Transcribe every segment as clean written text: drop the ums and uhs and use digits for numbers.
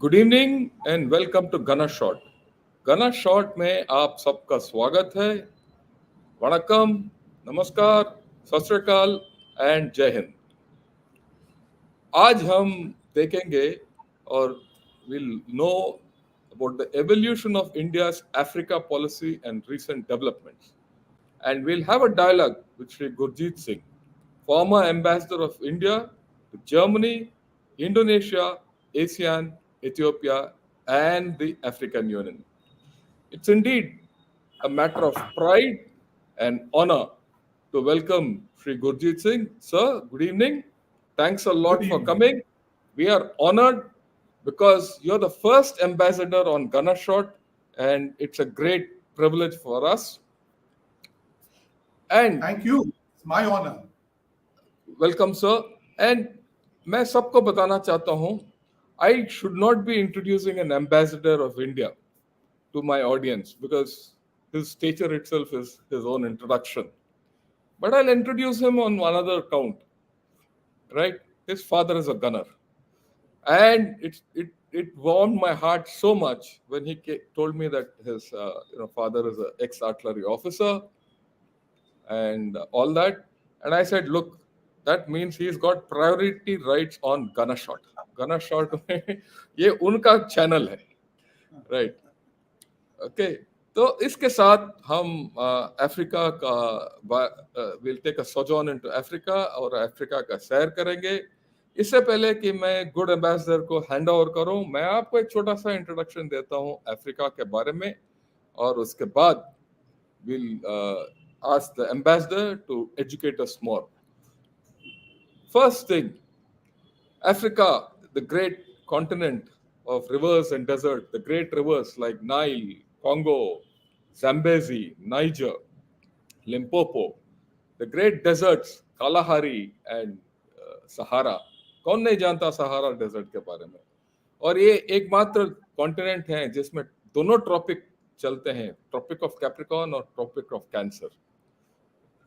Good evening and welcome to Ghana shot. Ghana shot में आप सबका स्वागत है। वणक्कम, नमस्कार, सत श्री अकाल एंड जय हिंद। आज हम देखेंगे और will know about the evolution of India's Africa policy and recent developments. And we'll have a dialogue with Sri Gurjeet Singh, former ambassador of India to Germany, Indonesia, ASEAN, Ethiopia, and the African Union. It's indeed a matter of pride and honor to welcome Sri Gurjeet Singh. Sir, good evening. Thanks a Good lot for evening. coming. We are honored because you're the first ambassador on Gunner Shot, and it's a great privilege for us. And Thank you. It's my honor. Welcome sir. And मैं सबको बताना चाहता हूँ, I should not be introducing an ambassador of India to my audience because his stature itself is his own introduction. But I'll introduce him on another count. Right? His father is a gunner, and it warmed my heart so much when he told me that his father is an ex-artillery officer and all that. And I said, look, that means he's got priority rights on Gunner Shot. Gunner Shot में ये उनका channel है, right? Okay, तो इसके साथ हम Africa का will take a sojourn into Africa और अफ्रीका का सैर करेंगे। इससे पहले कि मैं गुड एम्बेसडर को हैंड ओवर करूं, मैं आपको एक छोटा सा इंट्रोडक्शन देता हूं अफ्रीका के बारे में, और उसके बाद will ask the ambassador to educate us more. First thing, Africa, the great continent of rivers and desert, the great rivers like Nile, Congo, Zambezi, Niger, Limpopo, the great deserts, Kalahari and Sahara. कौन नहीं जानता Sahara desert के बारे में? और ये एकमात्र continent है जिसमें दोनों ट्रॉपिक चलते हैं, ट्रॉपिक ऑफ कैप्रिकॉर्न और ट्रॉपिक ऑफ कैंसर,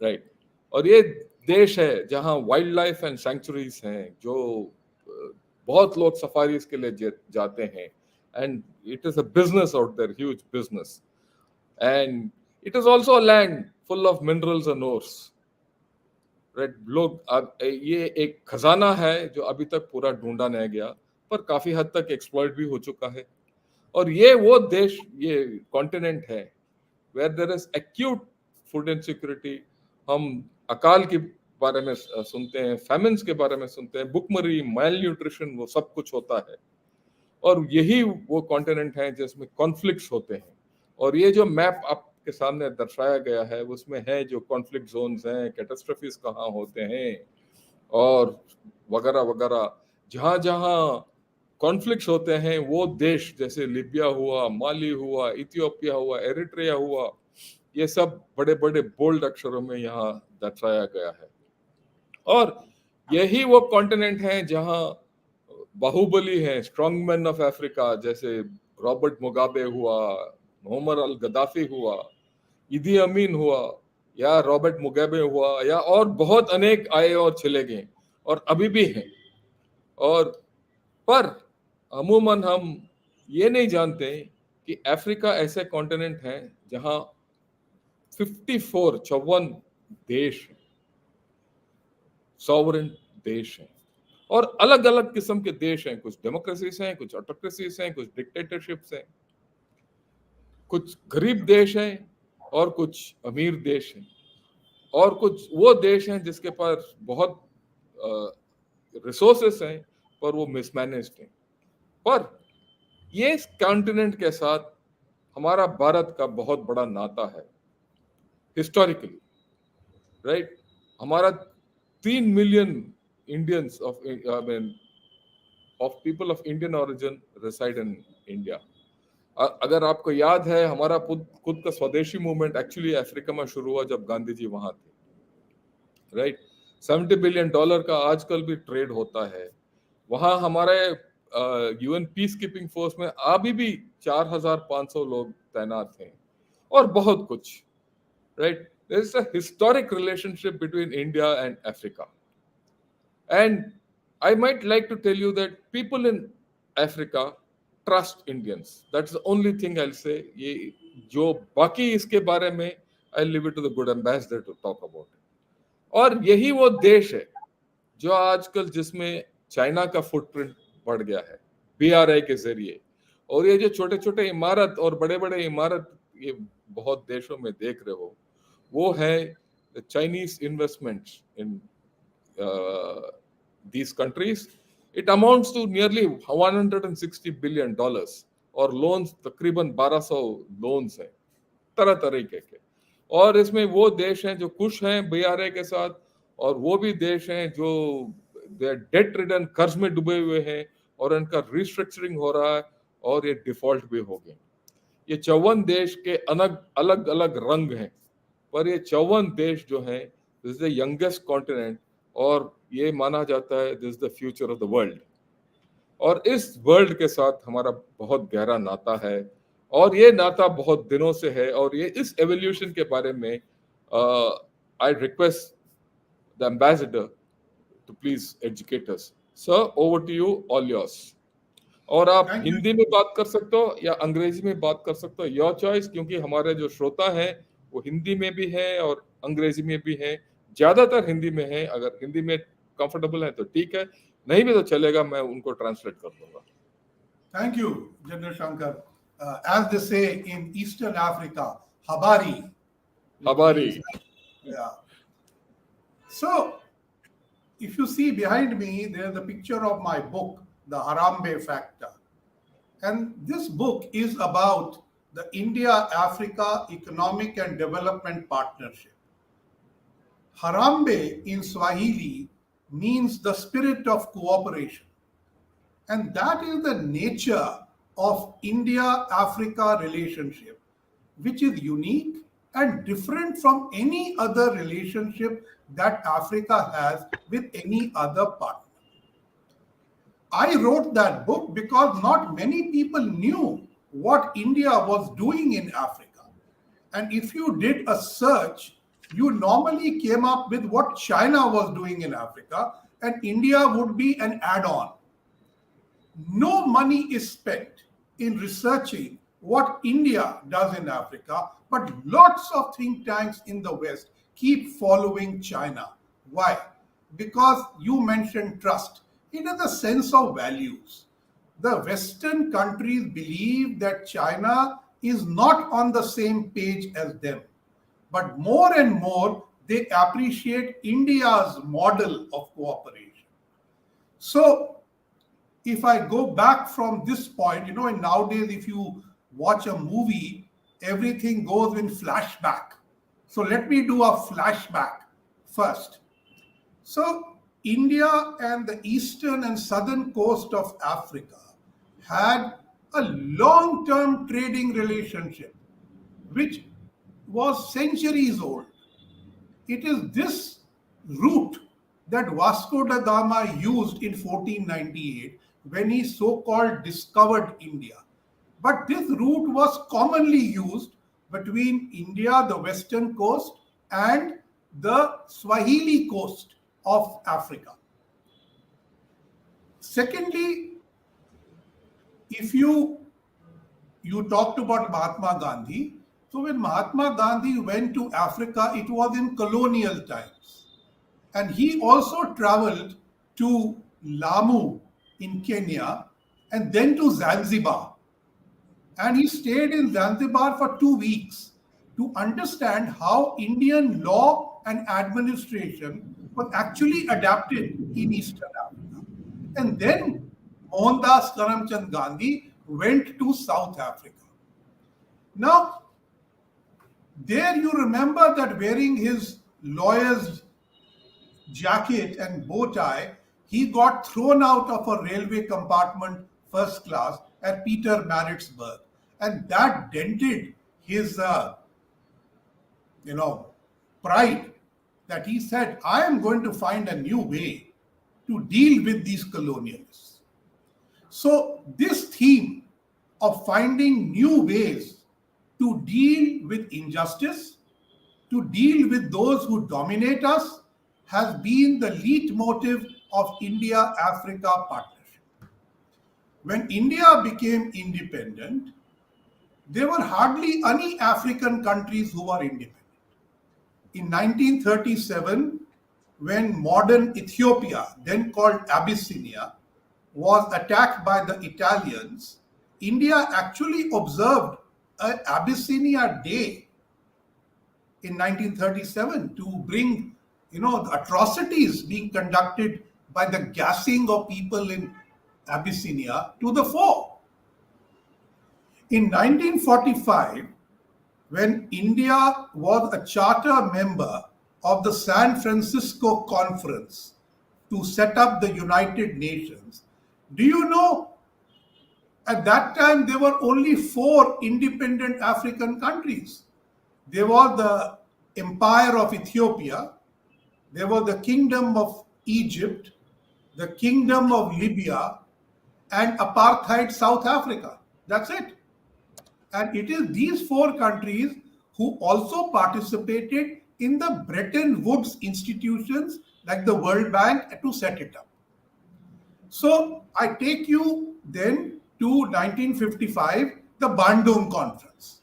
राइट? और ये देश है जहां वाइल्ड लाइफ एंड सैंक्चुरीज हैं, जो बहुत लोग सफारीज के लिए जाते हैं, and it is a business out there, huge business, and it is also a land full of minerals and ores, right? लोग ये एक खजाना है जो अभी तक पूरा ढूंढा नहीं गया, पर काफी हद तक एक्सप्लॉइट भी हो चुका है। और ये वो देश, ये कॉन्टिनेंट है where there is acute food insecurity. हम अकाल के बारे में सुनते हैं, फैमिन्स के बारे में सुनते हैं, भुखमरी, माइल न्यूट्रिशन, वो सब कुछ होता है। और यही वो कॉन्टिनेंट है जिसमें कॉन्फ्लिक्ट्स होते हैं। और ये जो मैप आपके सामने दर्शाया गया है उसमें है जो कॉन्फ्लिक्ट जोन्स हैं, कैटास्ट्रोफीज कहाँ होते हैं और वगैरह वगैरह। जहाँ जहाँ कॉन्फ्लिक्ट्स होते हैं वो देश, जैसे लीबिया हुआ, माली हुआ, इथियोपिया हुआ, एरिट्रिया हुआ, ये सब बड़े बड़े बोल्ड अक्षरों में यहाँ दर्शाया गया है। और यही वो कॉन्टिनेंट है जहाँ बाहुबली है, स्ट्रॉन्ग मैन ऑफ अफ्रीका, जैसे रॉबर्ट मुगाबे हुआ, मोहम्मद अल गद्दाफी हुआ, इदी अमीन हुआ, या रॉबर्ट मुगाबे हुआ, या और बहुत अनेक आए और चले गए और अभी भी हैं। और पर अमूमन हम ये नहीं जानते कि अफ्रीका ऐसे कॉन्टिनेंट है जहाँ 54 देश, सॉवरेन देश हैं, और अलग अलग किस्म के देश हैं। कुछ डेमोक्रेसीज हैं, कुछ ऑटोक्रेसीज हैं, कुछ डिक्टेटरशिप्स हैं, कुछ गरीब देश हैं और कुछ अमीर देश हैं, और कुछ वो देश हैं जिसके पास बहुत रिसोर्सेस हैं पर वो मिसमैनेज्ड हैं। पर ये कॉन्टिनेंट के साथ हमारा भारत का बहुत बड़ा नाता है हिस्टोरिकली, राइट? हमारा 3 million Indians of people of Indian origin reside in India. अगर आपको याद है, हमारा खुद का स्वदेशी मूवमेंट एक्चुअली अफ्रीका में शुरू हुआ जब गांधी जी वहां थे, राइट? $70 बिलियन का आजकल भी ट्रेड होता है वहां। हमारे यूएन पीस कीपिंग फोर्स में अभी भी 4,500 लोग तैनात हैं, और बहुत कुछ, right? There is a historic relationship between India and Africa. And I might like to tell you that people in Africa trust Indians. That's the only thing I'll say. ये जो बाकी इसके बारे में I'll leave it to the good ambassador to talk about it. और यही वो देश है जो आजकल जिसमें चाइना का फुटप्रिंट बढ़ गया है बीआरआई के जरिए। और ये जो छोटे छोटे इमारत और बड़े बड़े इमारत ये बहुत देशों में देख रहे हो, वो है Chinese investments in these countries. It amounts to nearly $160 billion और लोन्स तकरीबन 1200 लोन्स हैं तरह तरीके के। और इसमें वो देश हैं जो खुश हैं बीआरए के साथ, और वो भी देश हैं जो डेट रिटर्न कर्ज में डूबे हुए हैं और उनका रिस्ट्रक्चरिंग हो रहा है और ये डिफॉल्ट भी हो गए। ये 54 देश के अलग अलग रंग हैं, पर ये 54 देश जो हैं, this is the youngest continent और ये माना जाता है this is the future of the world. और इस वर्ल्ड के साथ हमारा बहुत गहरा नाता है और ये नाता बहुत दिनों से है। और ये इस एवोल्यूशन के बारे में I request the ambassador to please educate us. Sir, over to you, all yours. और आप हिंदी में बात कर सकते हो या अंग्रेजी में बात कर सकते हो, योर चॉइस, क्योंकि हमारे जो श्रोता हैं वो हिंदी में भी है और अंग्रेजी में भी है। ज्यादातर हिंदी में है, अगर हिंदी में कंफर्टेबल है तो ठीक है, नहीं भी तो चलेगा, मैं उनको ट्रांसलेट कर दूंगा। Thank you general Shankar. as they say in Eastern Africa, habari. Habari. Yeah. So, if you see behind me, there's a picture of my book, The Harambe Factor. And this book is about the India-Africa Economic and Development Partnership. Harambe in Swahili means the spirit of cooperation. And that is the nature of India-Africa relationship, which is unique and different from any other relationship that Africa has with any other partner. I wrote that book because not many people knew what India was doing in Africa. And if you did a search, you normally came up with what China was doing in Africa, and India would be an add-on. No money is spent in researching what India does in Africa, but lots of think tanks in the West keep following China. Why? Because you mentioned trust. It is a sense of values. The Western countries believe that China is not on the same page as them, but more and more they appreciate India's model of cooperation. So, if I go back from this point, and nowadays if you watch a movie, everything goes in flashback. So let me do a flashback first. So India and the eastern and southern coast of Africa had a long-term trading relationship, which was centuries old. It is this route that Vasco da Gama used in 1498 when he so-called discovered India. But this route was commonly used between India, the western coast, and the Swahili coast of Africa. Secondly, if you talked about Mahatma Gandhi, so when Mahatma Gandhi went to Africa, it was in colonial times. And he also traveled to Lamu in Kenya and then to Zanzibar. And he stayed in Zanzibar for 2 weeks to understand how Indian law and administration was actually adapted in Eastern Africa. And then Mohandas Karamchand Gandhi went to South Africa. Now, there you remember that wearing his lawyer's jacket and bow tie, he got thrown out of a railway compartment first class at Pietermaritzburg. And that dented his, pride, that he said, I am going to find a new way to deal with these colonialists. So this theme of finding new ways to deal with injustice, to deal with those who dominate us, has been the leitmotif of India-Africa partnership. When India became independent, there were hardly any African countries who were independent. In 1937, when modern Ethiopia, then called Abyssinia, was attacked by the Italians, India actually observed an Abyssinia Day in 1937 to bring, the atrocities being conducted by the gassing of people in Abyssinia to the fore. In 1945, when India was a charter member of the San Francisco Conference to set up the United Nations, do you know at that time there were only four independent African countries? There was the Empire of Ethiopia, there was the Kingdom of Egypt, the Kingdom of Libya, and apartheid South Africa. That's it. And it is these four countries who also participated in the Bretton Woods institutions like the World Bank to set it up. So I take you then to 1955, the Bandung Conference.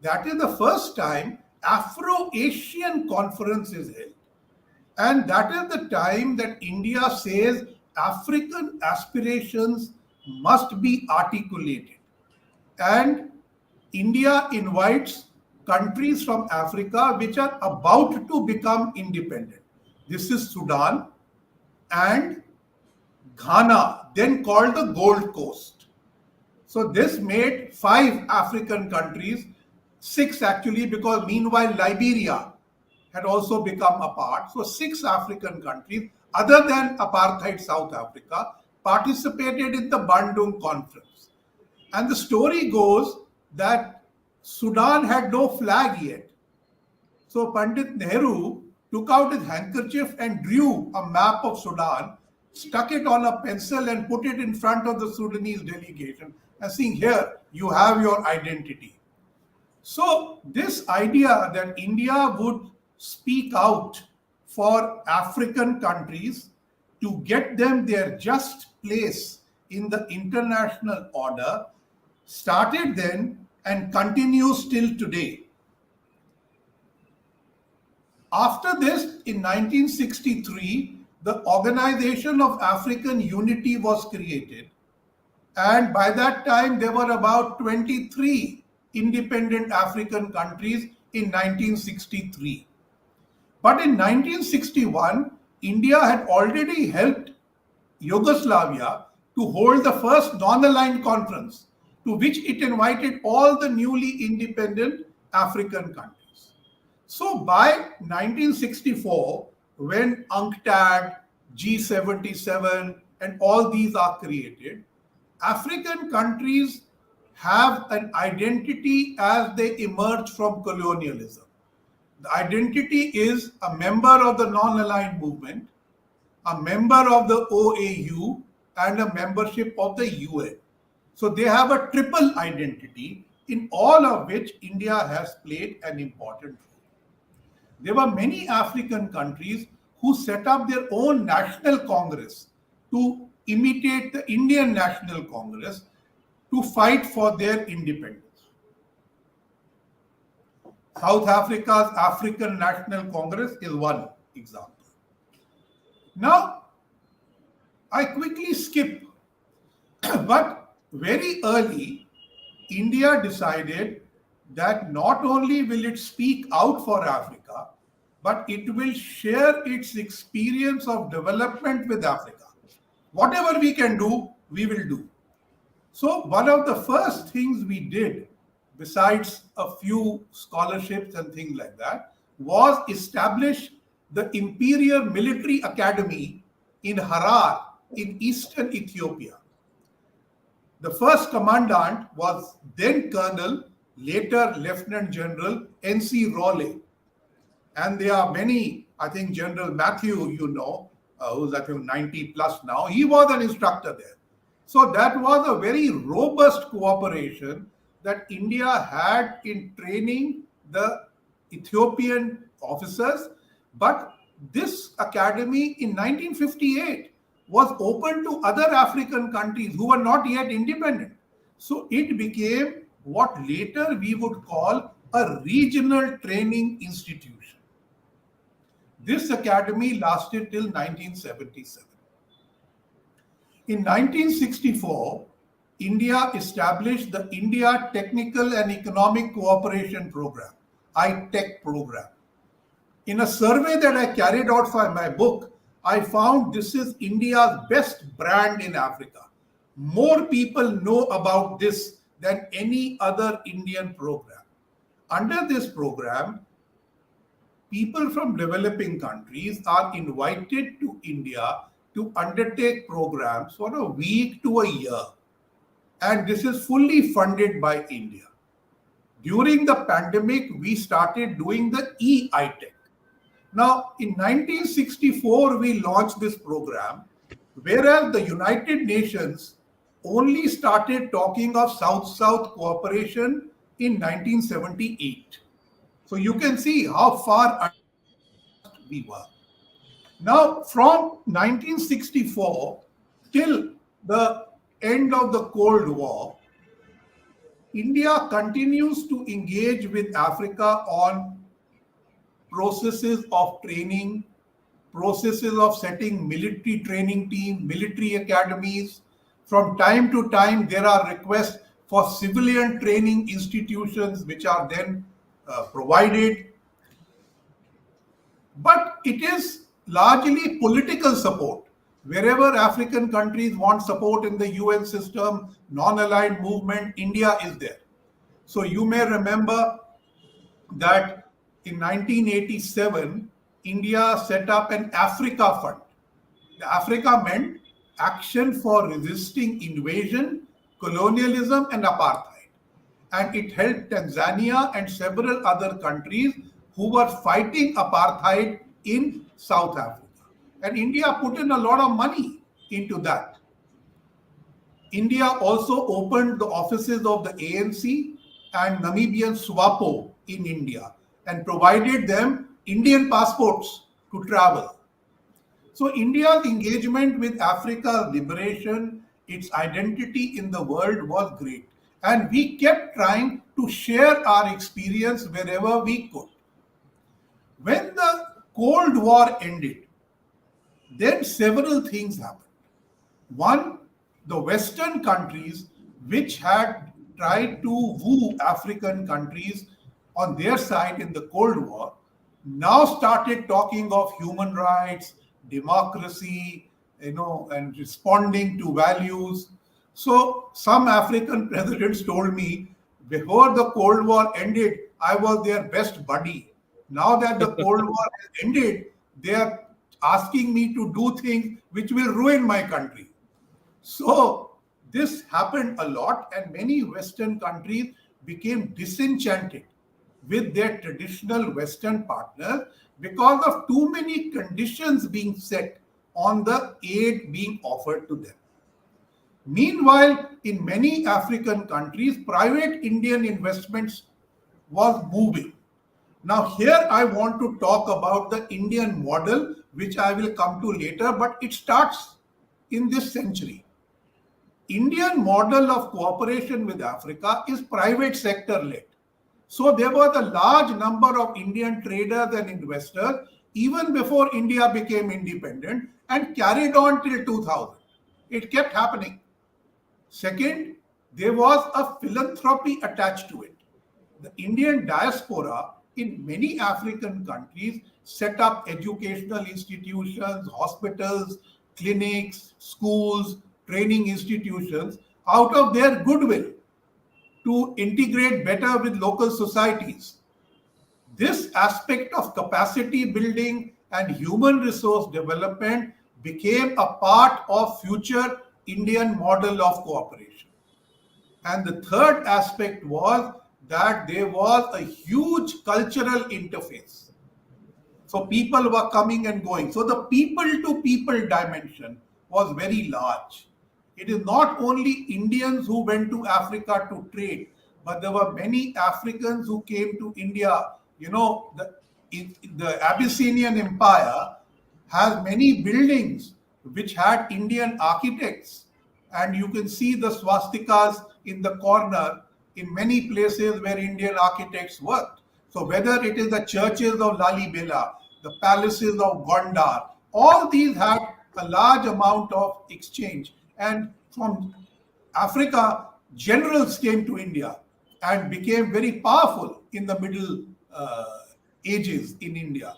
That is the first time Afro-Asian conference is held. And that is the time that India says African aspirations must be articulated. And India invites countries from Africa which are about to become independent. This is Sudan and Ghana, then called the Gold Coast. So this made 5 African countries, 6 actually, because meanwhile Liberia had also become a part. So 6 African countries, other than apartheid South Africa, participated in the Bandung Conference. And the story goes that Sudan had no flag yet. So Pandit Nehru took out his handkerchief and drew a map of Sudan, stuck it on a pencil and put it in front of the Sudanese delegation and saying, here, you have your identity. So this idea that India would speak out for African countries to get them their just place in the international order started then and continues till today. After this, in 1963, the Organization of African Unity was created. And by that time, there were about 23 independent African countries in 1963. But in 1961, India had already helped Yugoslavia to hold the first non-aligned conference, to which it invited all the newly independent African countries. So by 1964, when UNCTAD, G77, and all these are created, African countries have an identity as they emerge from colonialism. The identity is a member of the non-aligned movement, a member of the OAU, and a membership of the UN. So they have a triple identity, in all of which India has played an important role. There were many African countries who set up their own national congress to imitate the Indian National Congress to fight for their independence. South Africa's African National Congress is one example. Now, I quickly skip, but very early, India decided that not only will it speak out for Africa, but it will share its experience of development with Africa. Whatever we can do, we will do. So one of the first things we did, besides a few scholarships and things like that, was establish the Imperial Military Academy in Harar in eastern Ethiopia. The first commandant was then Colonel, later Lieutenant General N.C. Rowley. And there are many, I think General Matthew, who's I think 90 plus now, he was an instructor there. So that was a very robust cooperation that India had in training the Ethiopian officers. But this academy in 1958 was open to other African countries who were not yet independent. So it became what later we would call a regional training institution. This academy lasted till 1977. In 1964, India established the India Technical and Economic Cooperation Program, ITEC program. In a survey that I carried out for my book, I found this is India's best brand in Africa. More people know about this than any other Indian program. Under this program, people from developing countries are invited to India to undertake programs for a week to a year. And this is fully funded by India. During the pandemic, we started doing the e-ITEC. Now, in 1964, we launched this program, whereas the United Nations only started talking of South-South cooperation in 1978. So you can see how far advanced we were. Now, from 1964 till the end of the Cold War, India continues to engage with Africa on processes of training, processes of setting military training teams, military academies. From time to time, there are requests for civilian training institutions which are then provided. But it is largely political support. Wherever African countries want support in the UN system, non-aligned movement, India is there. So you may remember that in 1987, India set up an Africa Fund. The Africa meant action for resisting invasion, colonialism, and apartheid. And it helped Tanzania and several other countries who were fighting apartheid in South Africa. And India put in a lot of money into that. India also opened the offices of the ANC and Namibian SWAPO in India and provided them Indian passports to travel. So India's engagement with Africa's liberation, its identity in the world was great. And we kept trying to share our experience wherever we could. When the Cold War ended, then several things happened. One, the Western countries, which had tried to woo African countries on their side in the Cold War, now started talking of human rights, democracy, and responding to values. So some African presidents told me before the Cold War ended, I was their best buddy. Now that the Cold War has ended, they are asking me to do things which will ruin my country. So this happened a lot, and many Western countries became disenchanted with their traditional Western partners because of too many conditions being set on the aid being offered to them. Meanwhile, in many African countries, private Indian investments was moving. Now, here I want to talk about the Indian model, which I will come to later, but it starts in this century. Indian model of cooperation with Africa is private sector led. So there was a large number of Indian traders and investors even before India became independent and carried on till 2000. It kept happening. Second, there was a philanthropy attached to it. The Indian diaspora in many African countries set up educational institutions, hospitals, clinics, schools, training institutions out of their goodwill to integrate better with local societies. This aspect of capacity building and human resource development became a part of future Indian model of cooperation. And the third aspect was that there was a huge cultural interface. So people were coming and going. So the people to people dimension was very large. It is not only Indians who went to Africa to trade, but there were many Africans who came to India. The Abyssinian Empire has many buildings which had Indian architects, and you can see the swastikas in the corner in many places where Indian architects worked. So whether it is the churches of Lalibela, the palaces of Gondar, all these had a large amount of exchange. And from Africa, generals came to India and became very powerful in the Middle Ages in India.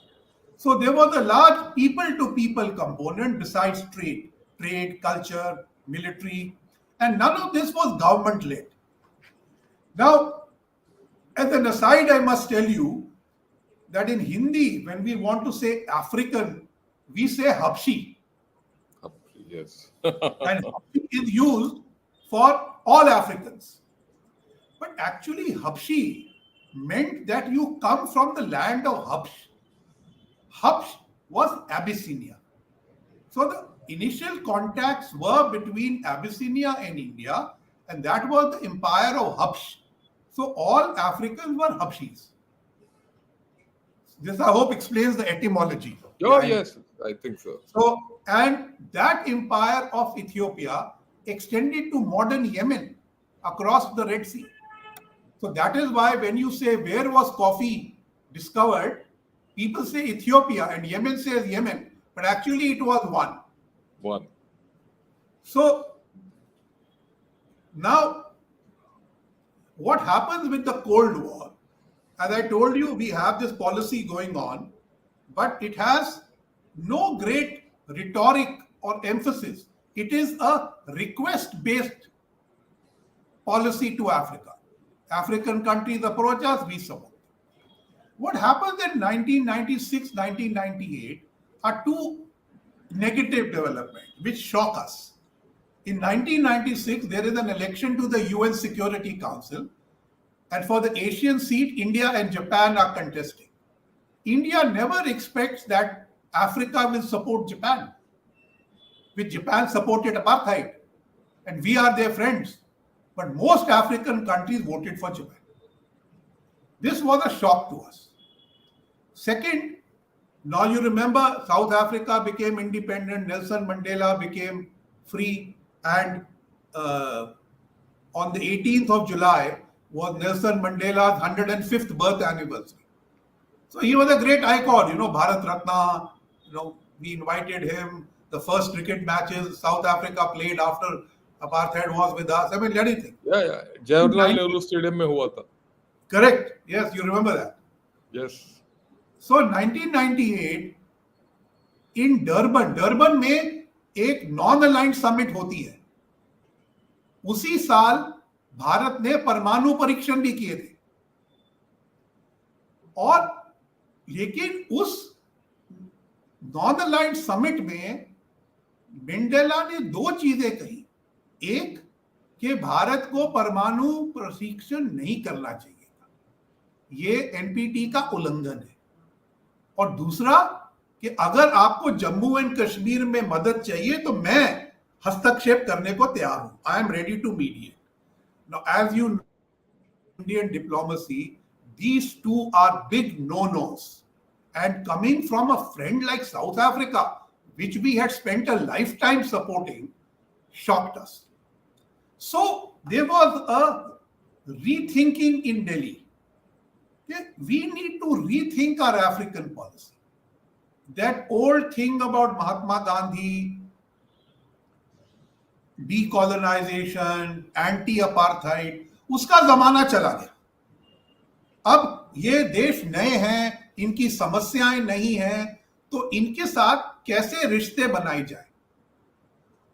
So there was a large people to people component besides trade, culture, military, and none of this was government led. Now, as an aside, I must tell you that in Hindi, when we want to say African, we say Habshi. Yes. And Habshi is used for all Africans. But actually, Habshi meant that you come from the land of Habsh. Habsh was Abyssinia. So the initial contacts were between Abyssinia and India, and that was the empire of Habsh. So all Africans were Habshis. This, I hope, explains the etymology. Oh, yes, I think so. So, and that empire of Ethiopia extended to modern Yemen across the Red Sea. So that is why when you say where was coffee discovered, people say Ethiopia and Yemen says Yemen, but actually it was one. One. So now what happens with the Cold War? As I told you, we have this policy going on, but it has no great rhetoric or emphasis. It is a request-based policy to Africa. African countries approach us, we support. What happens in 1996, 1998 are two negative developments which shock us. In 1996, there is an election to the UN Security Council, and for the Asian seat, India and Japan are contesting. India never expects that Africa will support Japan, which Japan supported apartheid, and we are their friends. But most African countries voted for Japan. This was a shock to us. Second, now you remember South Africa became independent, Nelson Mandela became free, and on the 18th of July was Nelson Mandela's 105th birth anniversary. So he was a great icon, Bharat Ratna, we invited him. The first cricket matches South Africa played after apartheid was with us. I mean, anything. Yeah. Jawaharlal Nehru Stadium में हुआ था. Correct. Yes, you remember that. Yes. So 1998 in Durban में एक non aligned summit होती है. उसी साल भारत ने परमाणु परीक्षण भी किए थे. और लेकिन उस नॉन अलाइंड समिट में मंडेला ने दो चीजें कही. एक, कि भारत को परमाणु प्रशिक्षण नहीं करना चाहिए था, ये एनपीटी का उल्लंघन है. और दूसरा, कि अगर आपको जम्मू एंड कश्मीर में मदद चाहिए तो मैं हस्तक्षेप करने को तैयार हूं. I am ready to mediate. Now as you know, Indian diplomacy, these two are big no-nos. And coming from a friend like South Africa, which we had spent a lifetime supporting, shocked us. So there was a rethinking in Delhi. Okay? We need to rethink our African policy. That old thing about Mahatma Gandhi, decolonization, anti-apartheid, उसका जमाना चला गया. अब ये देश नए हैं, इनकी समस्याएं नहीं हैं, तो इनके साथ कैसे रिश्ते बनाए जाए.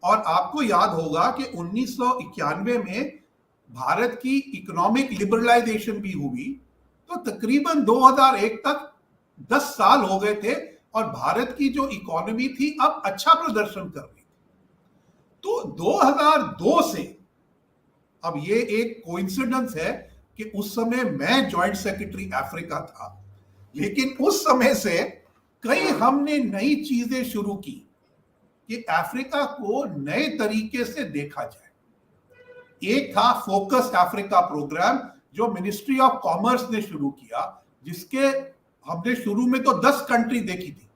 और आपको याद होगा कि 1991 में भारत की इकोनॉमिक लिबरलाइजेशन भी हुई, तो तकरीबन 2001 तक 10 साल हो गए थे और भारत की जो इकोनॉमी थी अब अच्छा प्रदर्शन कर रही थी. तो 2002 से, अब ये एक कोइंसिडेंस है कि उस समय मैं जॉइंट सेक्रेटरी अफ्रीका था, लेकिन उस समय से कई हमने नई चीजें शुरू की कि अफ्रीका को नए तरीके से देखा जाए. एक था फोकस अफ्रीका प्रोग्राम जो मिनिस्ट्री ऑफ कॉमर्स ने शुरू किया, जिसके हमने शुरू में तो 10 कंट्री देखी थी,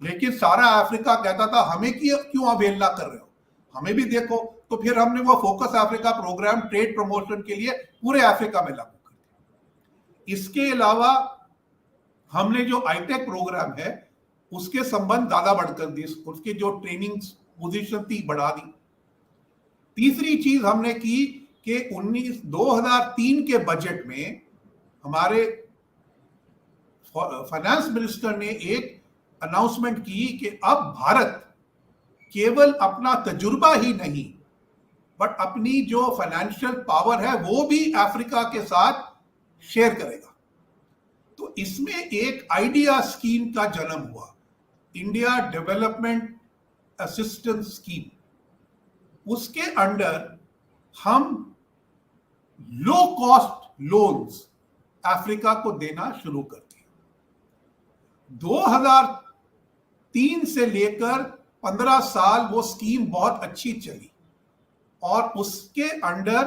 लेकिन सारा अफ्रीका कहता था हमें क्यों अवहेलना कर रहे हो, हमें भी देखो। तो फिर हमने वो focus Africa program trade promotion के लिए पूरे अफ्रीका में लागू कर दिया। इसके अलावा हमने जो आईटेक प्रोग्राम है उसके संबंध ज्यादा बढ़कर दी, उसके जो ट्रेनिंग पोजीशन थी बढ़ा दी। तीसरी चीज हमने की कि 2003 के बजट में हमारे फाइनेंस मिनिस्टर ने एक अनाउंसमेंट की कि अब भारत केवल अपना तजुर्बा ही नहीं बट अपनी जो फाइनेंशियल पावर है वो भी अफ्रीका के साथ शेयर करेगा। तो इसमें एक आइडिया स्कीम का जन्म हुआ, इंडिया डेवलपमेंट असिस्टेंस स्कीम। उसके अंडर हम लो कॉस्ट लोन्स अफ्रीका को देना शुरू कर दिया। 2003 से लेकर 15 साल वो स्कीम बहुत अच्छी चली और उसके अंडर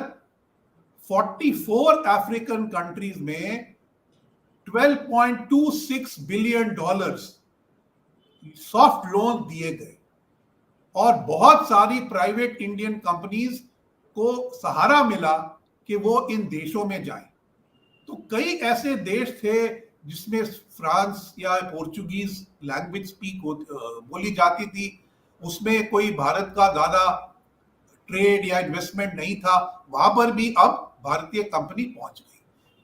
44 अफ्रीकन कंट्रीज में $12.26 बिलियन सॉफ्ट लोन दिए गए और बहुत सारी प्राइवेट इंडियन कंपनीज को सहारा मिला कि वो इन देशों में जाएं। तो कई ऐसे देश थे जिसमें फ्रांस या पोर्चुगीज लैंग्वेज बोली जाती थी, उसमें कोई भारत का ज्यादा ट्रेड या इन्वेस्टमेंट नहीं था, वहां पर भी अब भारतीय कंपनी पहुंच गई।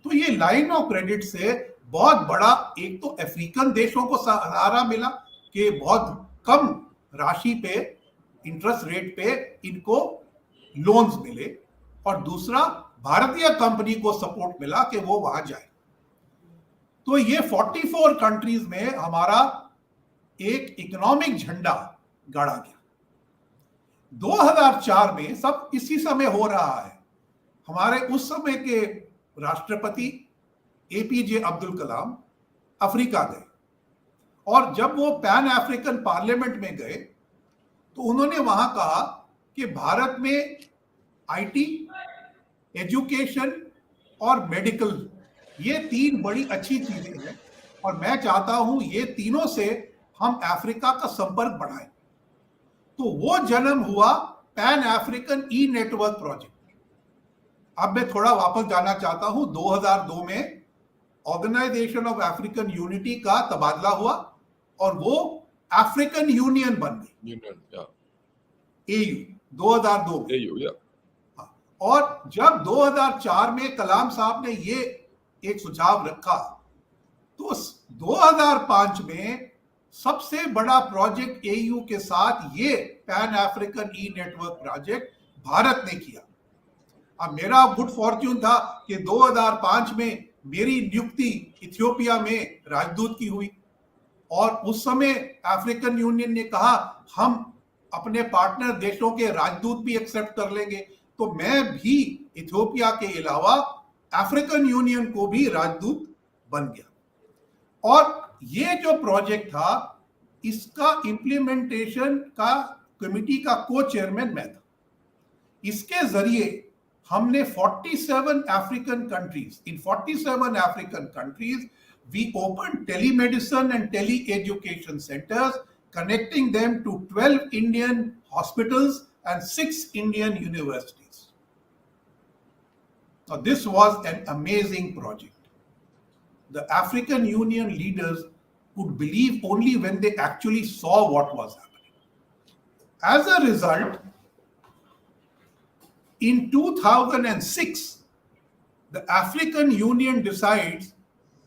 तो ये लाइन ऑफ क्रेडिट से बहुत बड़ा एक तो अफ्रीकन देशों को सहारा मिला कि बहुत कम राशि पे इंटरेस्ट रेट पे इनको लोन्स मिले, और दूसरा भारतीय कंपनी को सपोर्ट मिला कि वो वहां जाए। तो ये 44 कंट्रीज में हमारा एक इकोनॉमिक झंडा गाड़ा गया। 2004 में सब इसी समय हो रहा है। हमारे उस समय के राष्ट्रपति एपीजे अब्दुल कलाम अफ्रीका गए और जब वो पैन अफ्रीकन पार्लियामेंट में गए तो उन्होंने वहां कहा कि भारत में आईटी, एजुकेशन और मेडिकल ये तीन बड़ी अच्छी चीजें हैं और मैं चाहता हूं ये तीनों से हम अफ्रीका का संपर्क बढ़ाएं। तो वो जन्म हुआ पैन अफ्रीकन ई नेटवर्क प्रोजेक्ट। अब मैं थोड़ा वापस जाना चाहता हूं। 2002 में ऑर्गेनाइजेशन ऑफ अफ्रीकन यूनिटी का तबादला हुआ और वो अफ्रीकन यूनियन बन गई, एयू 2002 में। हाँ। और जब 2004 में कलाम साहब ने ये एक सुझाव रखा तो 2005 में सबसे बड़ा प्रोजेक्ट एयू के साथ ये पैन अफ्रीकन ई नेटवर्क प्रोजेक्ट भारत ने किया। अब मेरा गुड फॉर्च्यून था कि 2005 में मेरी नियुक्ति इथियोपिया में राजदूत की हुई और उस समय अफ्रीकन यूनियन ने कहा हम अपने पार्टनर देशों के राजदूत भी एक्सेप्ट कर लेंगे। तो मैं भी इथियोपिया के अलावा अफ्रीकन यूनियन को भी राजदूत बन गया। और ये जो प्रोजेक्ट था इसका इंप्लीमेंटेशन का कमिटी का को चेयरमैन मैं था। इसके जरिए हमने 47 African countries, in 47 African countries we opened telemedicine and tele-education centers connecting them to 12 Indian hospitals and 6 Indian universities. Now this was an amazing project. The African Union leaders could believe only when they actually saw what was happening. As a result, in 2006, the African Union decides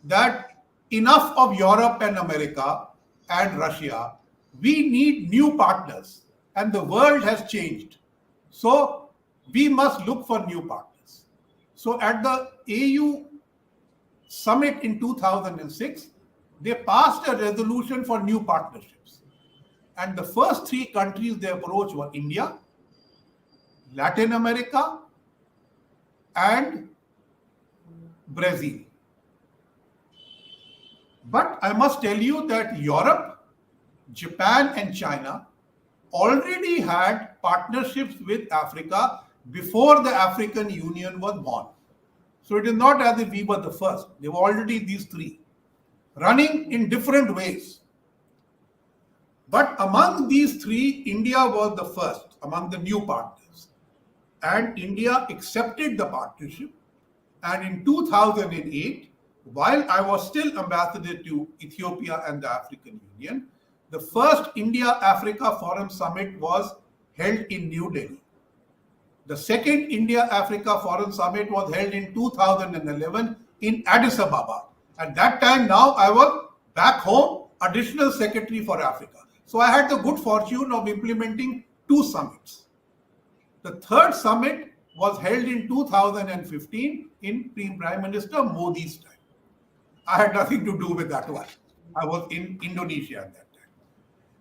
that enough of Europe and America and Russia, we need new partners and the world has changed. So we must look for new partners. So at the AU summit in 2006, they passed a resolution for new partnerships. And the first three countries they approached were India, Latin America, and Brazil. But I must tell you that Europe, Japan, and China already had partnerships with Africa before the African Union was born. So it is not as if we were the first. There were already these three running in different ways. But among these three, India was the first among the new partners. And India accepted the partnership. And in 2008, while I was still ambassador to Ethiopia and the African Union, the first India Africa Forum Summit was held in New Delhi. The second India Africa Forum Summit was held in 2011 in Addis Ababa. At that time, now I was back home, additional secretary for Africa. So I had the good fortune of implementing two summits. The third summit was held in 2015 in Prime Minister Modi's time. I had nothing to do with that one. I was in Indonesia at that time.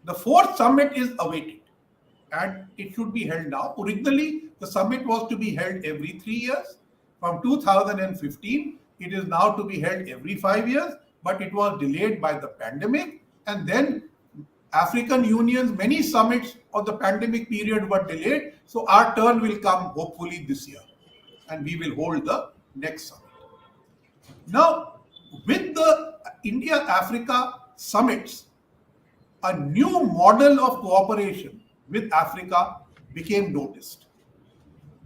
The fourth summit is awaited and it should be held now. Originally, the summit was to be held every 3 years. From 2015, it is now to be held every 5 years, but it was delayed by the pandemic. And then African Union's many summits of the pandemic period were delayed. So our turn will come hopefully this year and we will hold the next summit. Now, with the India-Africa summits, a new model of cooperation with Africa became noticed.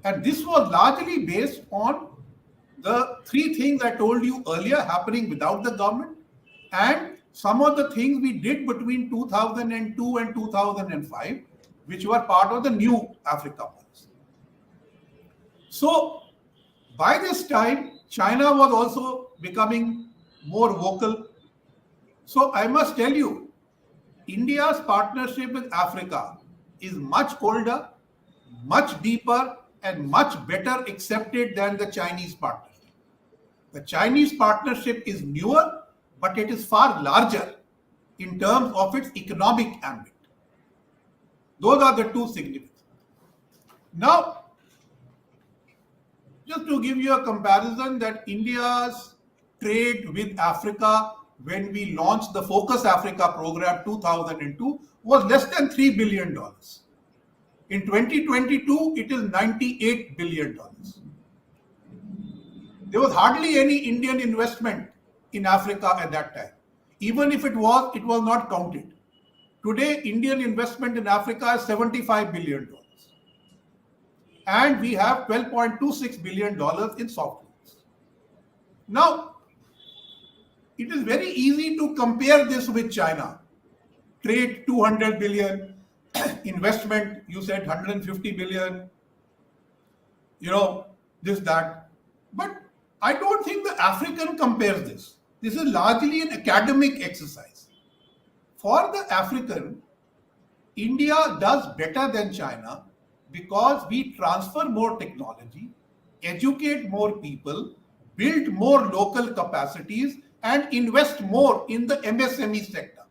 And this was largely based on the three things I told you earlier happening without the government and some of the things we did between 2002 and 2005, which were part of the new Africa policy. So by this time, China was also becoming more vocal. So I must tell you, India's partnership with Africa is much older, much deeper, and much better accepted than the Chinese partnership. The Chinese partnership is newer, but it is far larger in terms of its economic ambit. Those are the two significant. Now, just to give you a comparison that India's trade with Africa when we launched the Focus Africa program 2002 was less than $3 billion. In 2022, it is $98 billion. There was hardly any Indian investment in Africa at that time. Even if it was not counted. Today, Indian investment in Africa is $75 billion. And we have $12.26 billion in soft goods. Now, it is very easy to compare this with China. Trade 200 billion, investment, you said 150 billion, this, that. But I don't think the African compares this. This is largely an academic exercise. For the African, India does better than China because we transfer more technology, educate more people, build more local capacities, and invest more in the MSME sector,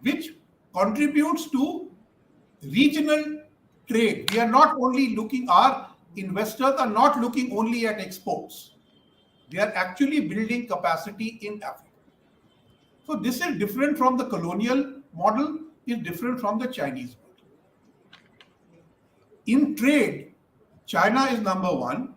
which contributes to regional trade. We are not only looking, our investors are not looking only at exports. They are actually building capacity in Africa. So this is different from the colonial model, is different from the Chinese model. In trade, China is number one,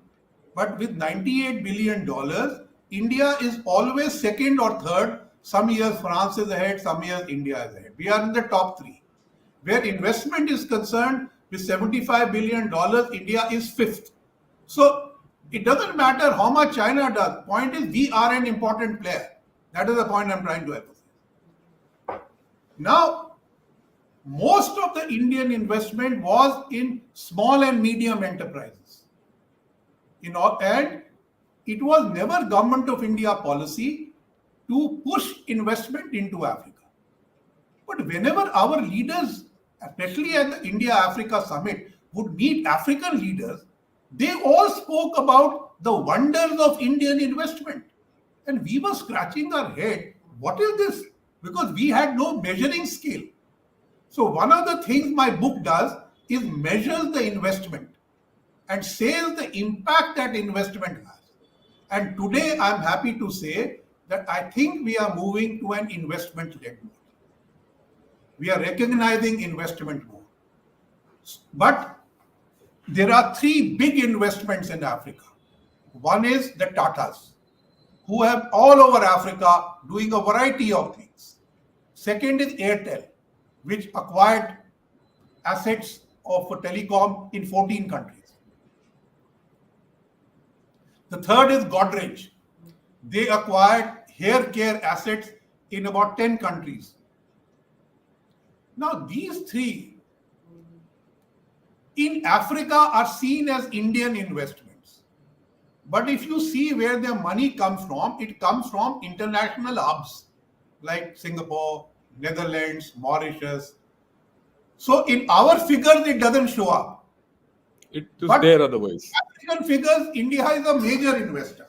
but with $98 billion, India is always second or third. Some years France is ahead, some years India is ahead. We are in the top three. Where investment is concerned, with $75 billion, India is fifth. So it doesn't matter how much China does. Point is, we are an important player. That is the point I'm trying to emphasize. Now, most of the Indian investment was in small and medium enterprises. And it was never Government of India policy to push investment into Africa. But whenever our leaders, especially at the India-Africa Summit, would meet African leaders, they all spoke about the wonders of Indian investment. And we were scratching our head, what is this? Because we had no measuring scale. So one of the things my book does is measures the investment and says the impact that investment has. And today I'm happy to say that I think we are moving to an investment-led mode. We are recognizing investment more. But there are three big investments in Africa. One is the Tatas, who have all over Africa doing a variety of things. Second is Airtel, which acquired assets of telecom in 14 countries. The third is Godrej. They acquired hair care assets in about 10 countries. Now, these three in Africa are seen as Indian investments. But if you see where their money comes from, it comes from international hubs like Singapore, Netherlands, Mauritius. So in our figures, it doesn't show up. It is But there otherwise. African figures, India is a major investor.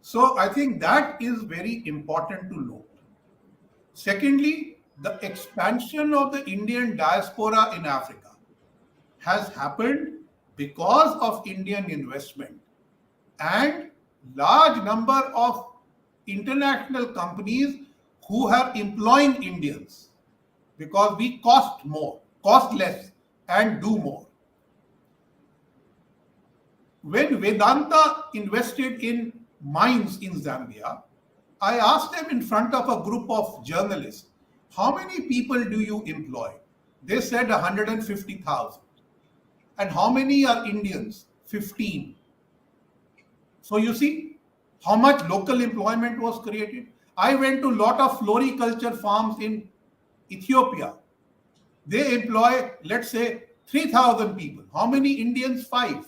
So I think that is very important to note. Secondly, the expansion of the Indian diaspora in Africa has happened because of Indian investment and large number of international companies who have employing Indians because we cost less and do more. When Vedanta invested in mines in Zambia, I asked them in front of a group of journalists, how many people do you employ? They said 150,000. And how many are Indians? 15. So you see how much local employment was created. I went to a lot of floriculture farms in Ethiopia. They employ, let's say, 3,000 people. How many Indians? 5.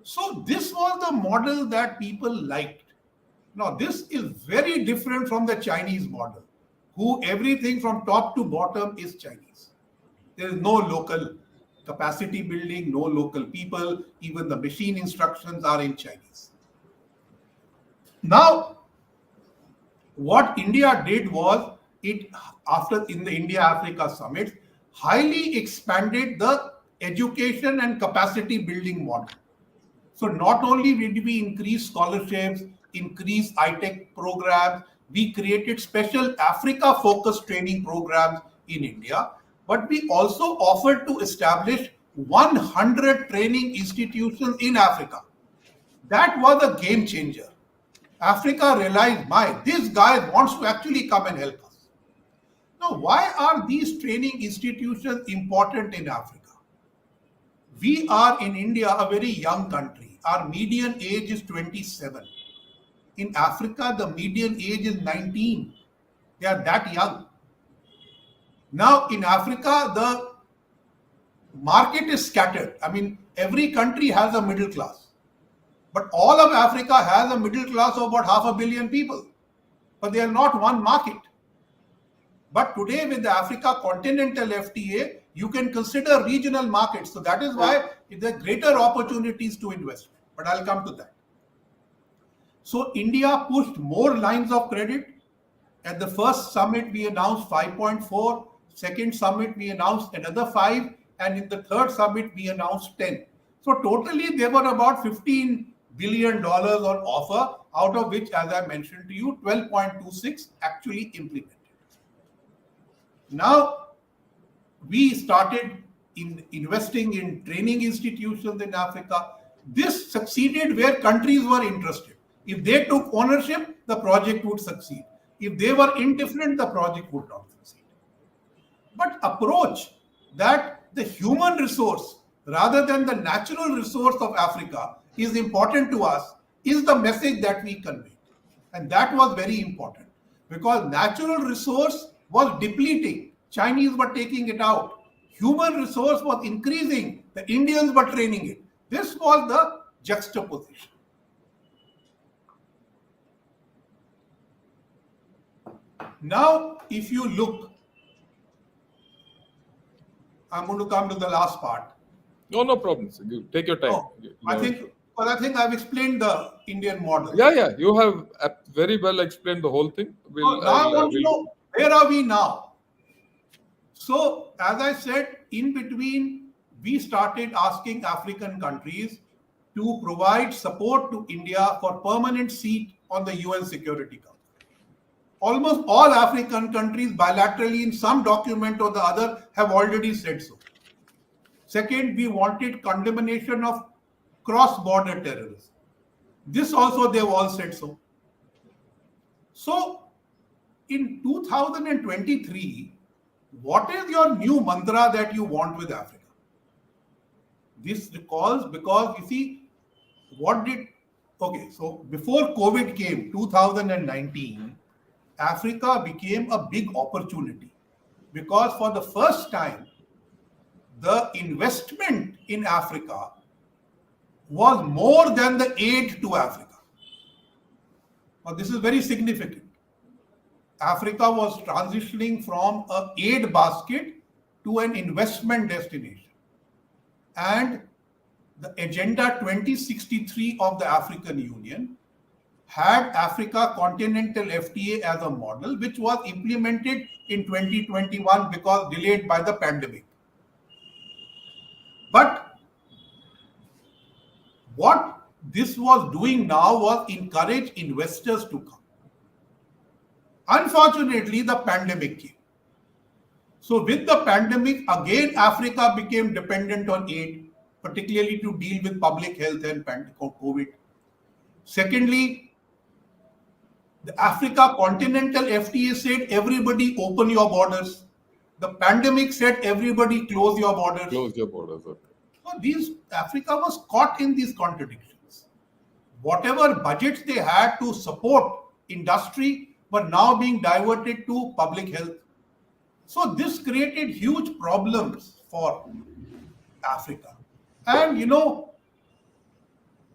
So this was the model that people liked. Now, this is very different from the Chinese model, who everything from top to bottom is Chinese. There is no local capacity building, no local people, even the machine instructions are in Chinese. Now, what India did was it after in the India Africa summit highly expanded the education and capacity building model. So not only did we increase scholarships, increase high-tech programs, we created special Africa-focused training programs in India, but we also offered to establish 100 training institutions in Africa. That was a game changer. Africa realized, this guy wants to actually come and help us. Now, why are these training institutions important in Africa? We are in India a very young country. Our median age is 27. In Africa, the median age is 19. They are that young. Now, in Africa, the market is scattered. I mean, every country has a middle class. But all of Africa has a middle class of about 500 million people. But they are not one market. But today with the Africa Continental FTA, you can consider regional markets. So that is why there are greater opportunities to investment. But I'll come to that. So India pushed more lines of credit. At the first summit, we announced 5.4. Second summit, we announced another 5. And in the third summit, we announced 10. So totally, there were about $15 billion on offer, out of which, as I mentioned to you, 12.26 actually implemented. Now, we started investing in training institutions in Africa. This succeeded where countries were interested. If they took ownership, the project would succeed. If they were indifferent, the project would not succeed. But approach that the human resource rather than the natural resource of Africa is important to us is the message that we convey. And that was very important because natural resource was depleting. Chinese were taking it out. Human resource was increasing. The Indians were training it. This was the juxtaposition. Now, if you look, I'm going to come to the last part. No problem. Sir. You take your time. Oh, I think I've explained the Indian model. Yeah. You have very well explained the whole thing. Now I want to know, where are we now? So, as I said, in between, we started asking African countries to provide support to India for permanent seat on the UN Security Council. Almost all African countries bilaterally in some document or the other have already said so. Second, we wanted condemnation of cross-border terrorism. This also they've all said so. So, in 2023, what is your new mantra that you want with Africa? This recalls because you see, what did, okay, so before COVID came, 2019, Africa became a big opportunity because for the first time, the investment in Africa was more than the aid to Africa. Now, this is very significant. Africa was transitioning from an aid basket to an investment destination. And the Agenda 2063 of the African Union had Africa Continental FTA as a model, which was implemented in 2021 because delayed by the pandemic. But what this was doing now was encourage investors to come. Unfortunately, the pandemic came. So with the pandemic, again, Africa became dependent on aid, particularly to deal with public health and COVID. Secondly, the Africa Continental FTA said everybody open your borders. The pandemic said everybody close your borders. Close your borders. Okay. So Africa was caught in these contradictions. Whatever budgets they had to support industry were now being diverted to public health. So this created huge problems for Africa. And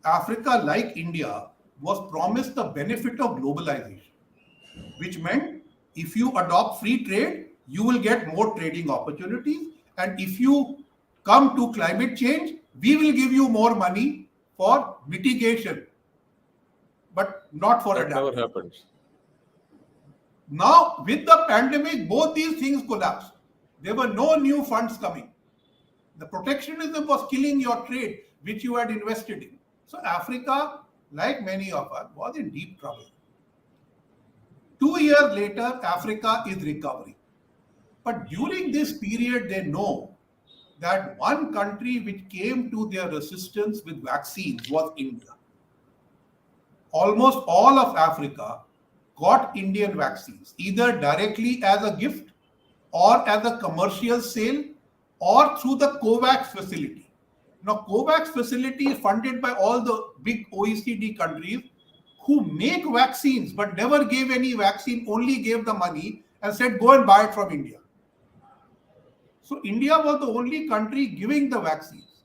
Africa, like India, was promised the benefit of globalization, which meant if you adopt free trade, you will get more trading opportunities. And if you come to climate change, we will give you more money for mitigation, but not for That adaptation. never happened. Now, with the pandemic, both these things collapsed. There were no new funds coming. The protectionism was killing your trade, which you had invested in. So Africa, like many of us, was in deep trouble. 2 years later, Africa is recovering. But during this period, they know that one country which came to their assistance with vaccines was India. Almost all of Africa got Indian vaccines, either directly as a gift or as a commercial sale or through the COVAX facility. Now, COVAX facility is funded by all the big OECD countries who make vaccines but never gave any vaccine, only gave the money and said, go and buy it from India. So India was the only country giving the vaccines.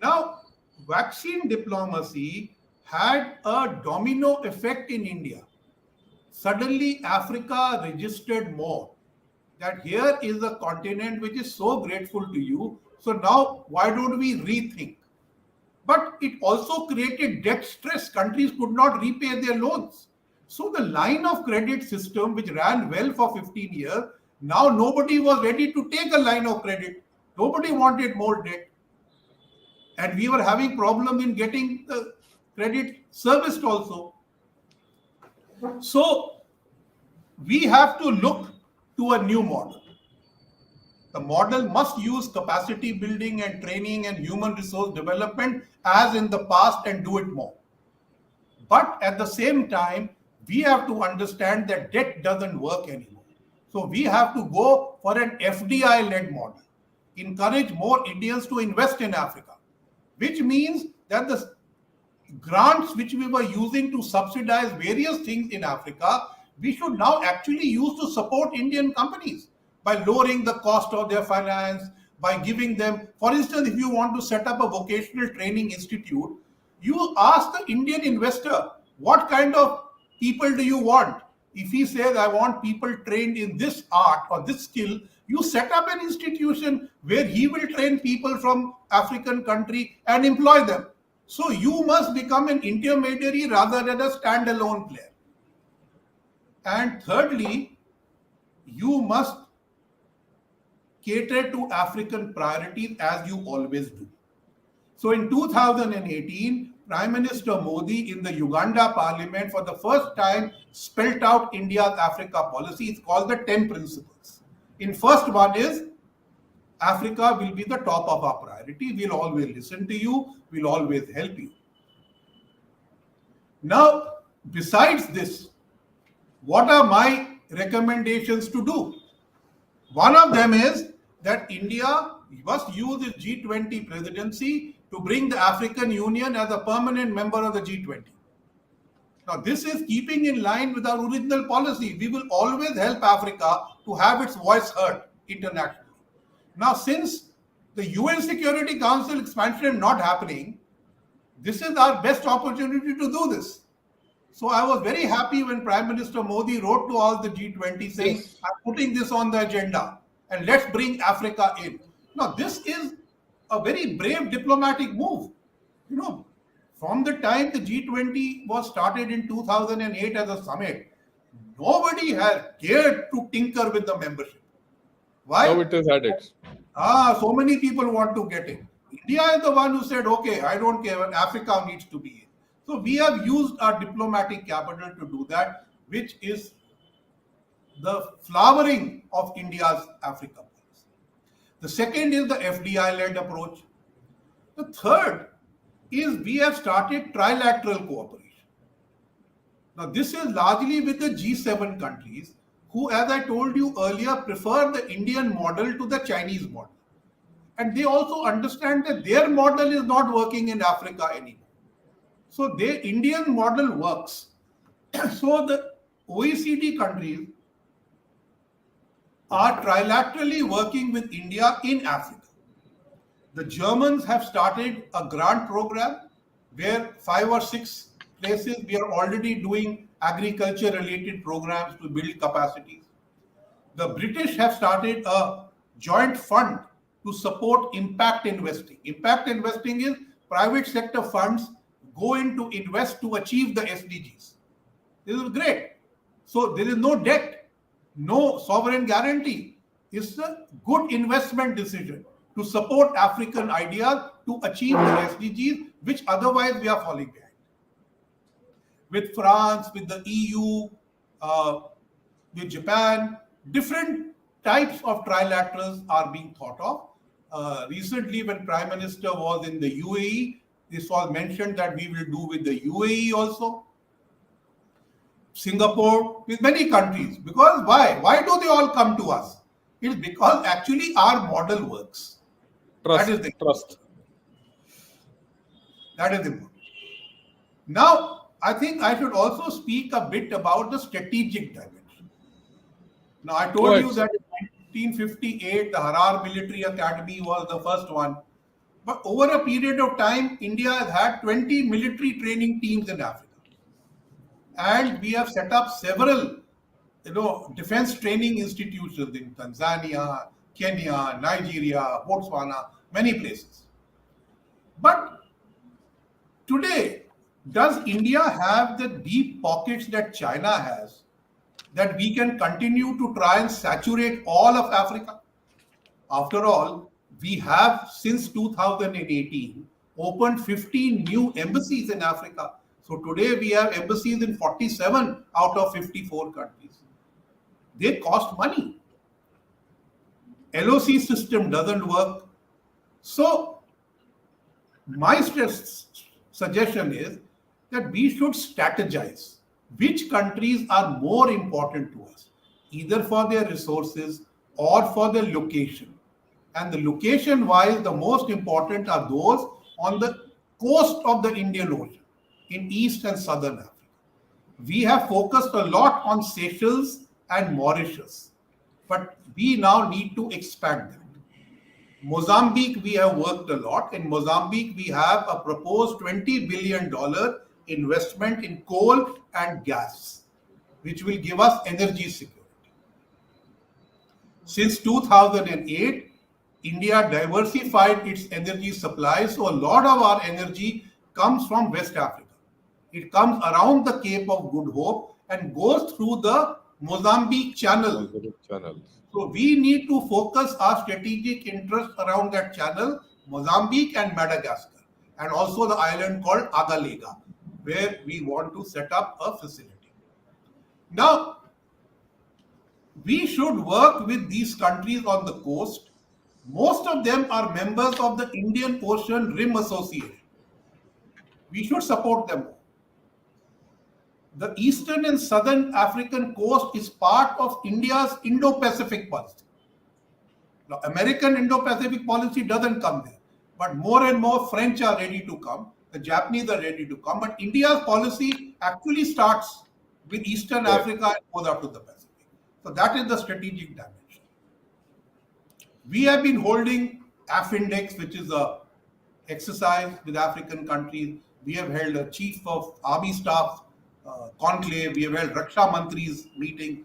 Now, vaccine diplomacy had a domino effect in India. Suddenly, Africa registered more. That here is a continent which is so grateful to you. So now, why don't we rethink? But it also created debt stress. Countries could not repay their loans. So the line of credit system, which ran well for 15 years, now nobody was ready to take a line of credit. Nobody wanted more debt. And we were having problems in getting the credit serviced also. So we have to look to a new model. The model must use capacity building and training and human resource development as in the past and do it more. But at the same time, we have to understand that debt doesn't work anymore. So we have to go for an FDI-led model, encourage more Indians to invest in Africa, which means that the grants which we were using to subsidize various things in Africa, we should now actually use to support Indian companies by lowering the cost of their finance, by giving them, for instance, if you want to set up a vocational training institute, you ask the Indian investor, what kind of people do you want? If he says, I want people trained in this art or this skill, you set up an institution where he will train people from African country and employ them. So you must become an intermediary rather than a standalone player. And thirdly, you must cater to African priorities as you always do. So in 2018, Prime Minister Modi in the Uganda Parliament for the first time spelled out India's Africa policy. It's called the 10 principles. In first one is Africa will be the top of our priority. We'll always listen to you. We'll always help you. Now, besides this, what are my recommendations to do. One of them is that India must use its G20 presidency to bring the African Union as a permanent member of the G20. Now, this is keeping in line with our original policy. We will always help Africa to have its voice heard internationally. Now, since the UN Security Council expansion is not happening, this is our best opportunity to do this. So I was very happy when Prime Minister Modi wrote to all the G20 saying, Yes. I'm putting this on the agenda and let's bring Africa in. Now, this is a very brave diplomatic move. You know, from the time the G20 was started in 2008 as a summit, nobody has dared to tinker with the membership. Now Why? it is added. So many people want to get in. India is the one who said, okay, I don't care, Africa needs to be in. So we have used our diplomatic capital to do that, which is the flowering of India's Africa policy. The second is the FDI led approach. The third is we have started trilateral cooperation. Now, this is largely with the G7 countries who, as I told you earlier, prefer the Indian model to the Chinese model. And they also understand that their model is not working in Africa anymore. So the Indian model works. So the OECD countries are trilaterally working with India in Africa. The Germans have started a grant program where 5 or 6 places we are already doing agriculture related programs to build capacities. The British have started a joint fund to support impact investing. Impact investing is private sector funds go in to invest to achieve the SDGs. This is great. So there is no debt, no sovereign guarantee. It's a good investment decision to support African ideas to achieve the SDGs, which otherwise we are falling behind. With France, with the EU, uh, with Japan, different types of trilaterals are being thought of. Recently, when Prime Minister was in the UAE, this was mentioned that we will do with the UAE also, Singapore, with many countries. Because why? Why do they all come to us? It's because actually our model works. That is Trust, the trust. that is important. Now, I think I should also speak a bit about the strategic dimension. Now, I Go told ahead, you sir. that in 1958, the Harar Military Academy was the first one. But over a period of time, India has had 20 military training teams in Africa. And we have set up several, defense training institutions in Tanzania, Kenya, Nigeria, Botswana, many places. But today, does India have the deep pockets that China has that we can continue to try and saturate all of Africa? After all, we have since 2018 opened 15 new embassies in Africa. So today we have embassies in 47 out of 54 countries. They cost money. LOC system doesn't work. So my suggestion is that we should strategize which countries are more important to us, either for their resources or for their location. And the location wise, the most important are those on the coast of the Indian Ocean in East and Southern Africa. We have focused a lot on Seychelles and Mauritius, but we now need to expand that. Mozambique, we have worked a lot. In Mozambique, we have a proposed $20 billion investment in coal and gas, which will give us energy security. Since 2008, India diversified its energy supply, so a lot of our energy comes from West Africa. It comes around the Cape of Good Hope and goes through the Mozambique Channel. Positive channels. So we need to focus our strategic interest around that channel, Mozambique and Madagascar, and also the island called Agalega, where we want to set up a facility. Now, we should work with these countries on the coast. Most of them are members of the Indian Ocean Rim Association. We should support them. the eastern and southern African coast is part of India's Indo-Pacific policy. Now, American Indo-Pacific policy doesn't come there, but more and more French are ready to come, the Japanese are ready to come, but India's policy actually starts with Eastern Correct. Africa and goes up to the Pacific. So that is the strategic dimension. We have been holding AFINDEX, which is a exercise with African countries. We have held a chief of army staff conclave. We have held Raksha Mantri's meeting.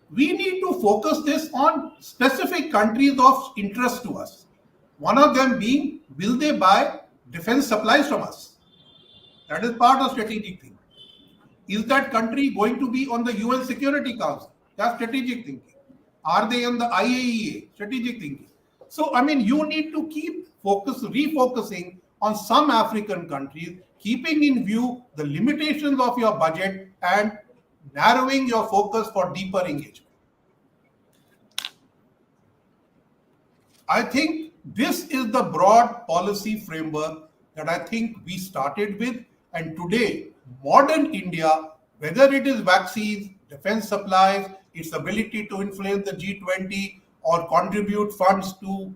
We need to focus this on specific countries of interest to us. One of them being, will they buy defense supplies from us? That is part of strategic thinking. Is that country going to be on the UN Security Council? That's strategic thinking. Are they on the IAEA? Strategic thinking. So, I mean, you need to keep refocusing on some African countries, keeping in view the limitations of your budget and narrowing your focus for deeper engagement. I think this is the broad policy framework that I think we started with. And today, modern India, whether it is vaccines, defense supplies, its ability to influence the G20 or contribute funds to,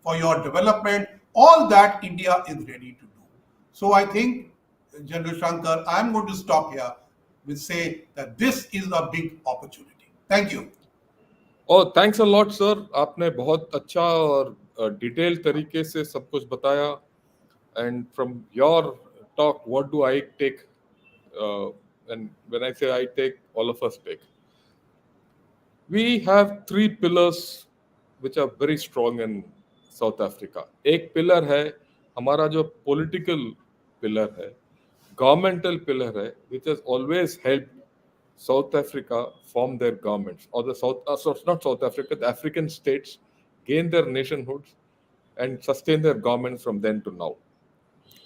for your development, all that India is ready to do. So I think, General Shankar, I'm going to stop here with say that this is a big opportunity. Thank you. और thanks a lot sir, आपने बहुत अच्छा और detail तरीके से सब कुछ बताया. And from your talk, what do I take, and when I say I take, all of us take, we have three pillars which are very strong in South Africa. एक पिलर है हमारा जो political pillar है, governmental pillar है, which has always helped South Africa form their governments, or the not South Africa, the African states gain their nationhoods and sustain their governments from then to now.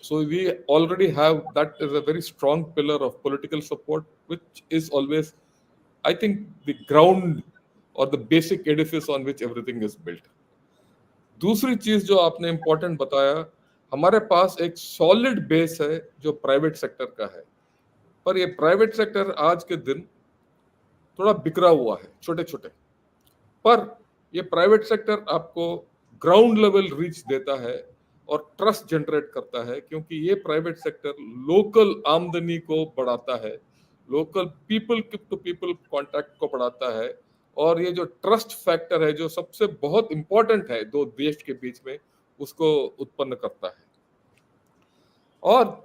So we already have that is a very strong pillar of political support, which is always, I think, the ground or the basic edifice on which everything is built. दूसरी चीज जो आपने important बताया, हमारे पास एक solid base है जो private sector का है, पर ये प्राइवेट सेक्टर आज के दिन थोड़ा बिखरा हुआ है, छोटे छोटे. पर ये प्राइवेट सेक्टर आपको ग्राउंड लेवल रीच देता है और ट्रस्ट जनरेट करता है, क्योंकि ये प्राइवेट सेक्टर लोकल आमदनी को बढ़ाता है, local people to people contact को बढ़ाता है, और ये जो ट्रस्ट फैक्टर है जो सबसे बहुत इंपॉर्टेंट है दो देश के बीच में, उसको उत्पन्न करता है. और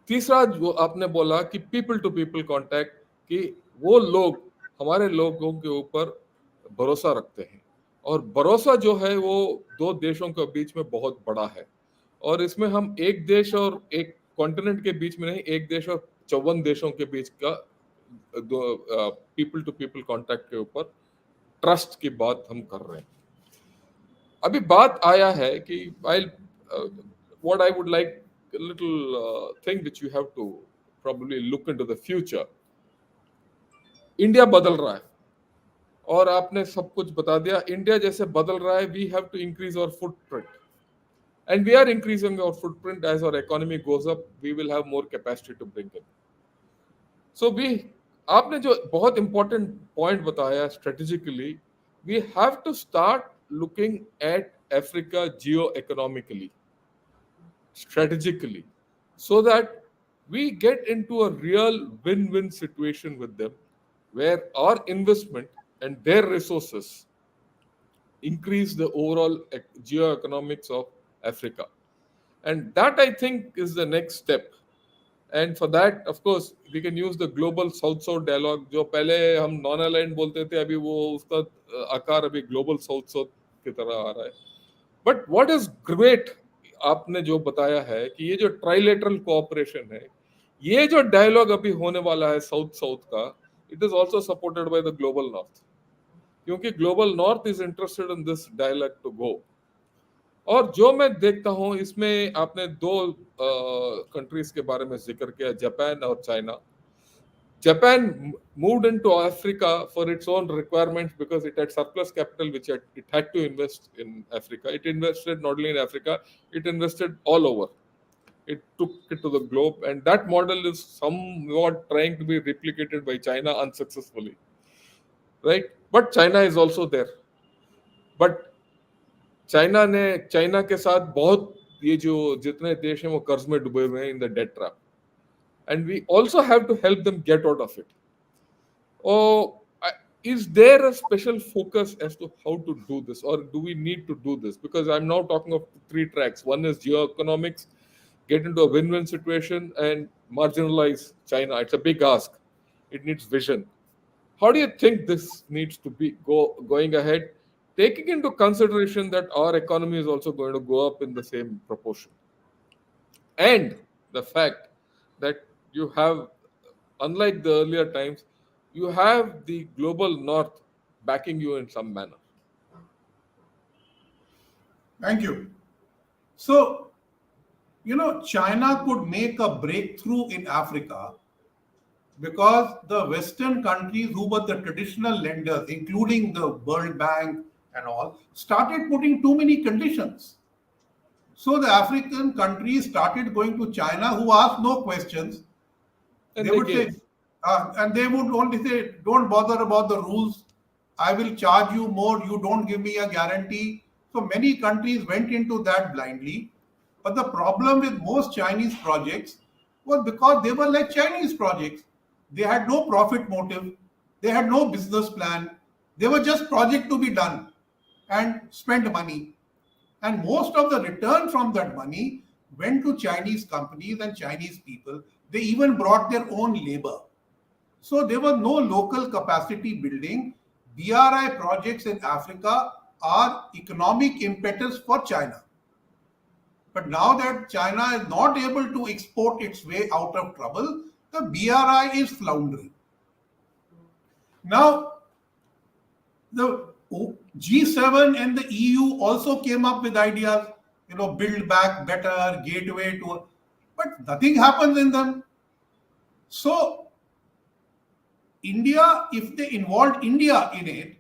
तीसरा जो आपने बोला कि पीपल टू पीपल कांटेक्ट, कि वो लोग हमारे लोगों के ऊपर भरोसा रखते हैं, और भरोसा जो है वो दो देशों के बीच में बहुत बड़ा है. और इसमें हम एक देश और एक कॉन्टिनेंट के बीच में नहीं, एक देश और 54 देशों के बीच का दो पीपल टू पीपल कांटेक्ट के ऊपर ट्रस्ट की बात हम कर रहे हैं. अभी बात आया है कि what I would like little thing which you have to probably look into the future. India बदल रहा है और आपने सब कुछ बता दिया. इंडिया जैसे बदल रहा है, we have to increase our footprint, and we are increasing our footprint. As our economy goes up, we will have more capacity to bring in. So आपने जो बहुत इंपॉर्टेंट पॉइंट बताया strategically, we have to start looking at Africa geo economically, strategically, so that we get into a real win-win situation with them, where our investment and their resources increase the overall geoeconomics of Africa. And that, I think, is the next step. And for that, of course, we can use the global South-South dialogue. जो पहले हम non-aligned बोलते थे, अभी वो उसका आकार अभी global South-South की तरह आ रहा है. But what is great, आपने जो बताया है कि ये जो ट्राइलेटरल कोऑपरेशन है, ये जो डायलॉग अभी होने वाला है साउथ साउथ का, it is also supported by the Global North, क्योंकि Global North is interested in this dialogue to go. और जो मैं देखता हूं, इसमें आपने दो कंट्रीज के बारे में जिक्र किया, जापान और China. Japan moved into Africa for its own requirements because it had surplus capital which it had to invest in Africa. It invested not only in Africa, it invested all over. It took it to the globe, and that model is somewhat trying to be replicated by China unsuccessfully, right? But China is also there. But China के साथ बहुत ये जो जितने देश हैं वो कर्ज में डूबे हुए हैं in the debt trap and we also have to help them get out of it or is there a special focus as to how to do this or do we need to do this? Because I'm now talking of three tracks. One is geoeconomics, get into a win-win situation and marginalize China. It's a big ask. It needs vision. How do you think this needs to be going ahead, taking into consideration that our economy is also going to go up in the same proportion, and the fact that you have, unlike the earlier times, you have the global north backing you in some manner? Thank you. So, China could make a breakthrough in Africa because the Western countries, who were the traditional lenders, including the World Bank and all, started putting too many conditions. So the African countries started going to China, who asked no questions. And They they would say, gave. and they would only say, don't bother about the rules. I will charge you more. You don't give me a guarantee. So many countries went into that blindly. But the problem with most Chinese projects was because they were like Chinese projects. They had no profit motive. They had no business plan. They were just project to be done and spend money. And most of the return from that money went to Chinese companies and Chinese people. They even brought their own labor. So there was no local capacity building. BRI projects in Africa are economic impetus for China. But now that China is not able to export its way out of trouble, the BRI is floundering. Now, the G7 and the EU also came up with ideas, build back better, gateway to, but nothing happens in them. So, India, if they involved India in it,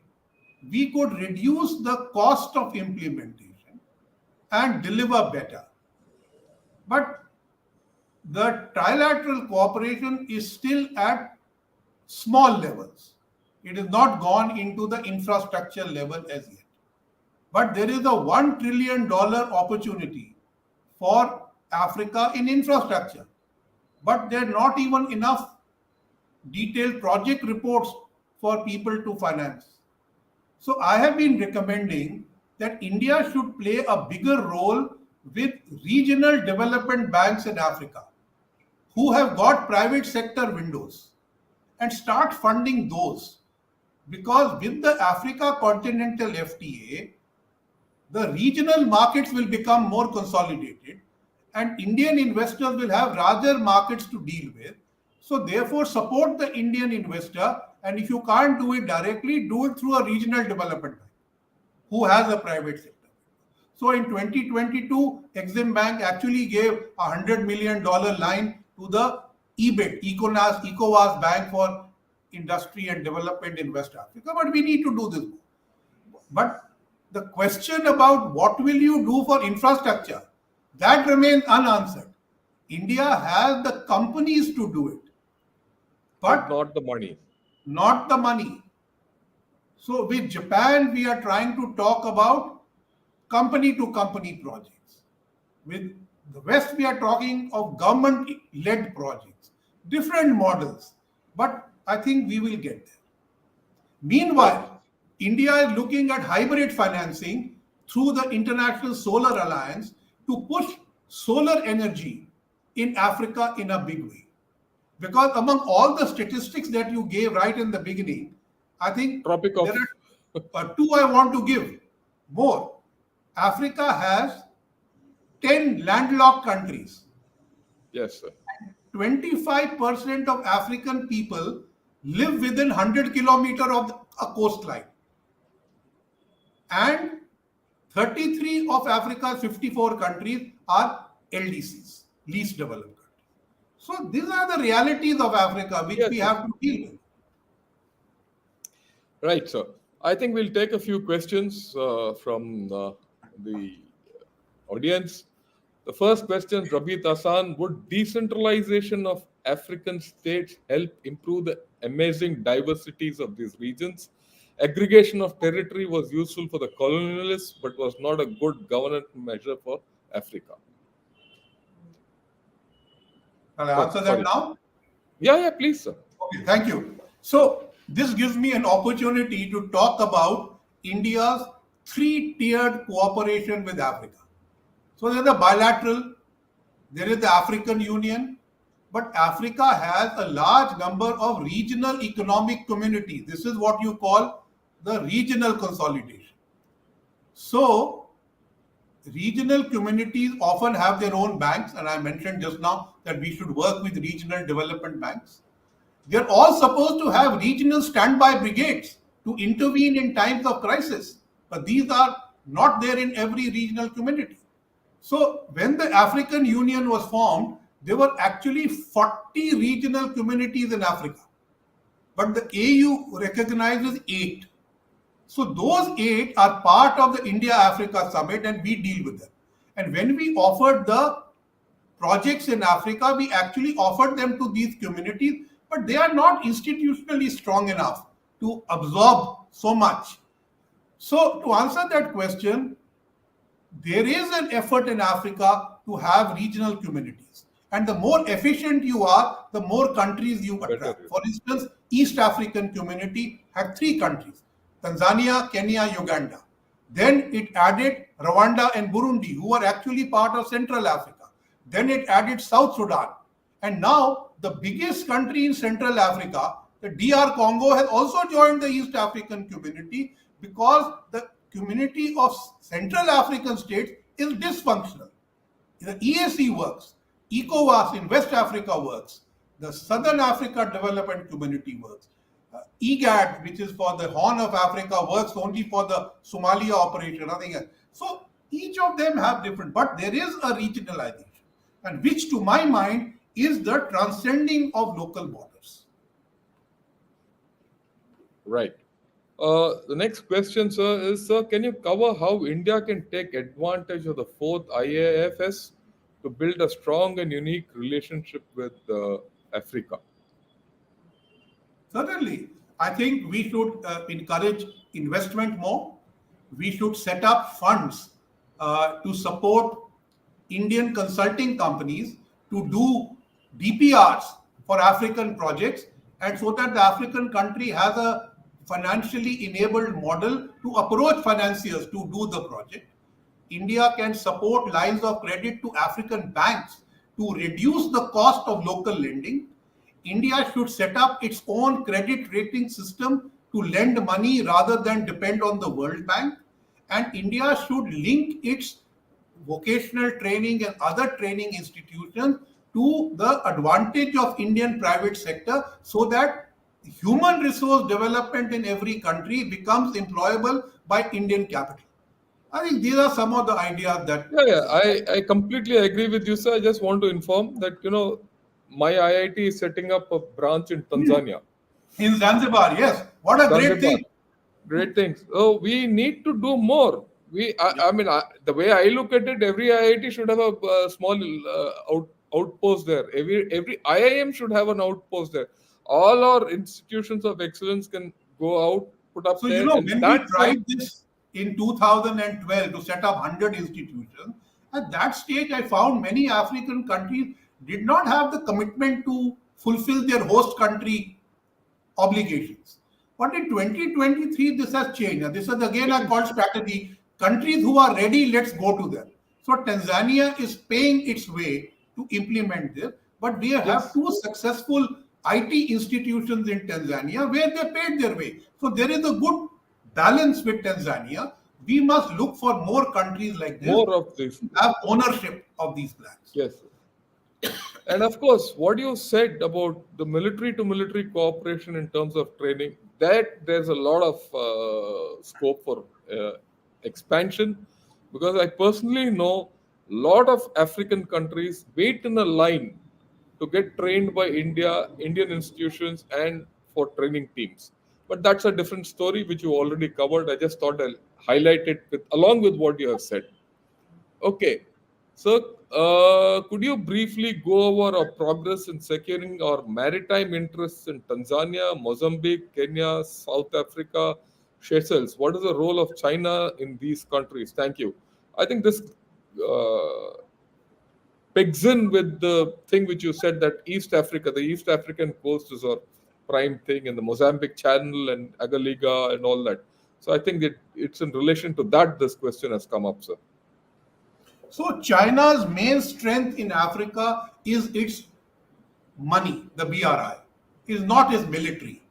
we could reduce the cost of implementation and deliver better. But the trilateral cooperation is still at small levels. It has not gone into the infrastructure level as yet. But there is a $1 trillion opportunity for Africa in infrastructure. But there are not even enough detailed project reports for people to finance. So I have been recommending that India should play a bigger role with regional development banks in Africa who have got private sector windows and start funding those. Because with the Africa Continental FTA, the regional markets will become more consolidated and Indian investors will have larger markets to deal with. So therefore support the Indian investor, and if you can't do it directly, do it through a regional development bank who has a private sector. So in 2022, Exim Bank actually gave a $100 million line to the EBIT, ECOWAS Bank for Industry and Development in West Africa. But we need to do this. But the question about what will you do for infrastructure, that remains unanswered. India has the companies to do it, But but not the money. not the money. So with Japan, we are trying to talk about company to company projects. With the West, we are talking of government led projects, different models. But I think we will get there. Right. Meanwhile, India is looking at hybrid financing through the International Solar Alliance to push solar energy in Africa in a big way. Because among all the statistics that you gave right in the beginning, I think Tropic there of. are two I want to give more. Africa has 10 landlocked countries. Yes, sir. 25% of African people live within 100 kilometers of a coastline. And 33 of Africa's 54 countries are LDCs, least developed countries. So these are the realities of Africa which Yes, we yes. have to deal with. Right, sir. I think we'll take a few questions from the audience. The first question, Rabi Tasan, would decentralization of African states help improve the amazing diversities of these regions? Aggregation of territory was useful for the colonialists, but was not a good governance measure for Africa. Can I Oh, answer that sorry. now? Yeah, please, sir. Okay, thank you. So, this gives me an opportunity to talk about India's three-tiered cooperation with Africa. So, there's the bilateral, there is the African Union, but Africa has a large number of regional economic communities. This is what you call the regional consolidation. So, regional communities often have their own banks, and I mentioned just now that we should work with regional development banks. They're all supposed to have regional standby brigades to intervene in times of crisis, but these are not there in every regional community. So, when the African Union was formed, there were actually 40 regional communities in Africa, but the AU recognizes 8. So those 8 are part of the India-Africa Summit and we deal with them. And when we offered the projects in Africa, we actually offered them to these communities, but they are not institutionally strong enough to absorb so much. So to answer that question, there is an effort in Africa to have regional communities. And the more efficient you are, the more countries you Better. attract. For instance, East African community had 3 countries, Tanzania, Kenya, Uganda. Then it added Rwanda and Burundi, who are actually part of Central Africa. Then it added South Sudan. And now the biggest country in Central Africa, the DR Congo, has also joined the East African community because the community of Central African states is dysfunctional. The EAC works, ECOWAS in West Africa works, the Southern Africa Development Community works, EGAD, which is for the Horn of Africa, works only for the Somalia operation, nothing else. So each of them have different, but there is a regionalization, and which to my mind is the transcending of local borders. Right. The next question, sir, is, sir, can you cover how India can take advantage of the fourth IAFS to build a strong and unique relationship with Africa? Certainly, I think we should encourage investment more. We should set up funds to support Indian consulting companies to do DPRs for African projects, and so that the African country has a financially enabled model to approach financiers to do the project. India can support lines of credit to African banks to reduce the cost of local lending. India should set up its own credit rating system to lend money rather than depend on the World Bank. And India should link its vocational training and other training institutions to the advantage of Indian private sector so that human resource development in every country becomes employable by Indian capital. I think these are some of the ideas that Yeah, I completely agree with you, sir. I just want to inform that, my IIT is setting up a branch in Tanzania. in Zanzibar, yes, what a great Zanzibar. thing. Great things. So we need to do more. The way I look at it, every IIT should have a small outpost there. Every IIM should have an outpost there. All our institutions of excellence can go out, put up So, there, and when we that's how. tried this in 2012 to set up 100 institutions, at that stage, I found many African countries did not have the commitment to fulfill their host country obligations. But in 2023, this has changed. And this is again a called strategy. Countries who are ready, let's go to them. So Tanzania is paying its way to implement this. But we have Yes. 2 successful IT institutions in Tanzania where they paid their way. So there is a good balance with Tanzania. We must look for more countries like this More of this. to have ownership of these plans. Yes. And of course, what you said about the military to military cooperation in terms of training, that there's a lot of scope for expansion, because I personally know a lot of African countries wait in a line to get trained by Indian institutions and for training teams. But that's a different story which you already covered. I just thought I'll highlight it along with what you have said. Okay. So, could you briefly go over our progress in securing our maritime interests in Tanzania, Mozambique, Kenya, South Africa, Seychelles? What is the role of China in these countries? Thank you. I think this pegs in with the thing which you said, that East Africa, the East African coast is our prime thing, and the Mozambique Channel and Agaliga and all that. So I think it's in relation to that this question has come up, sir. So China's main strength in Africa is its money, the BRI, is not its military.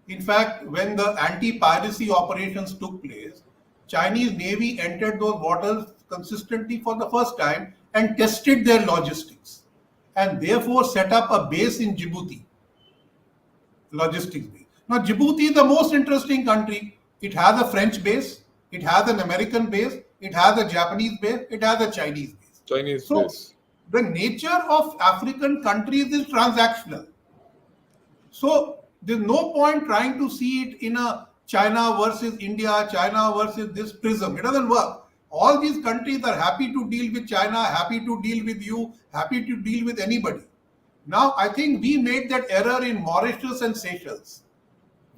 In fact, when the anti-piracy operations took place, Chinese Navy entered those waters consistently for the first time and tested their logistics, and therefore set up a base in Djibouti, logistics base. Now, Djibouti is the most interesting country. It has a French base, it has an American base, it has a Japanese base, it has a Chinese base. Chinese So, base. the nature of African countries is transactional. So there's no point trying to see it in a China versus India, China versus this prism. It doesn't work. All these countries are happy to deal with China, happy to deal with you, happy to deal with anybody. Now, I think we made that error in Mauritius and Seychelles.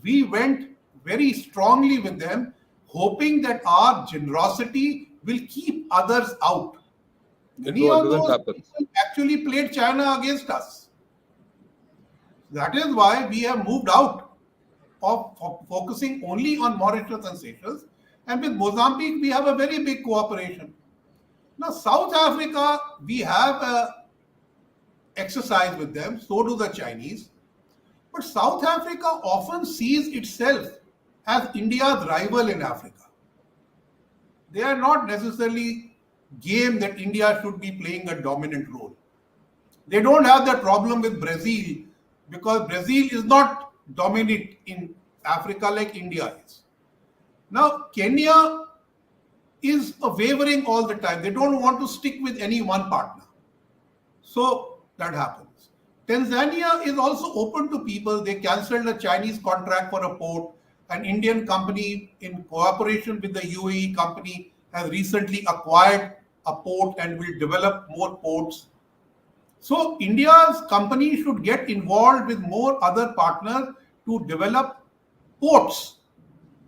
We went very strongly with them, hoping that our generosity will keep others out. Many of Doesn't those happen. people actually played China against us. That is why we have moved out of focusing only on Mauritius and Seychelles. And with Mozambique, we have a very big cooperation. Now, South Africa, we have a exercise with them, so do the Chinese. But South Africa often sees itself as India's rival in Africa. They are not necessarily game that India should be playing a dominant role. They don't have that problem with Brazil because Brazil is not dominant in Africa like India is. Now, Kenya is a wavering all the time. They don't want to stick with any one partner. So that happens. Tanzania is also open to people. They cancelled a Chinese contract for a port. An Indian company, in cooperation with the UAE company, has recently acquired a port and will develop more ports. So India's companies should get involved with more other partners to develop ports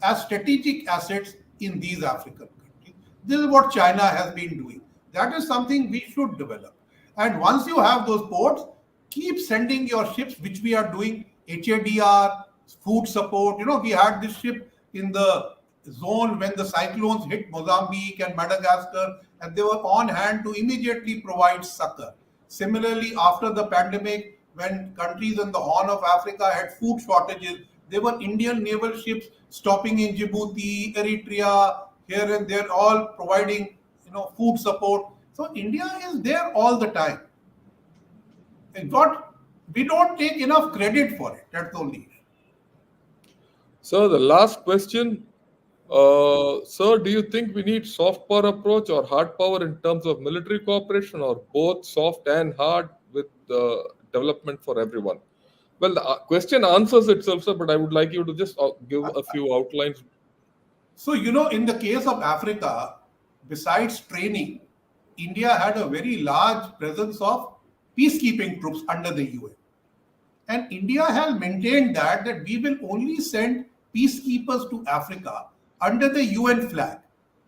as strategic assets in these African countries. This is what China has been doing. That is something we should develop. And once you have those ports, keep sending your ships, which we are doing, HADR, food support. You know, we had this ship in the zone when the cyclones hit Mozambique and Madagascar, and they were on hand to immediately provide succor. Similarly, after the pandemic, when countries in the Horn of Africa had food shortages, there were Indian naval ships stopping in Djibouti, Eritrea, here and there, all providing, food support. So India is there all the time. And what we don't take enough credit for it. That's the only issue. So the last question, sir, do you think we need soft power approach or hard power in terms of military cooperation, or both soft and hard with development for everyone? Well, the question answers itself, sir, but I would like you to just give a few outlines. So, in the case of Africa, besides training, India had a very large presence of peacekeeping troops under the UN. And India has maintained that we will only send peacekeepers to Africa under the UN flag,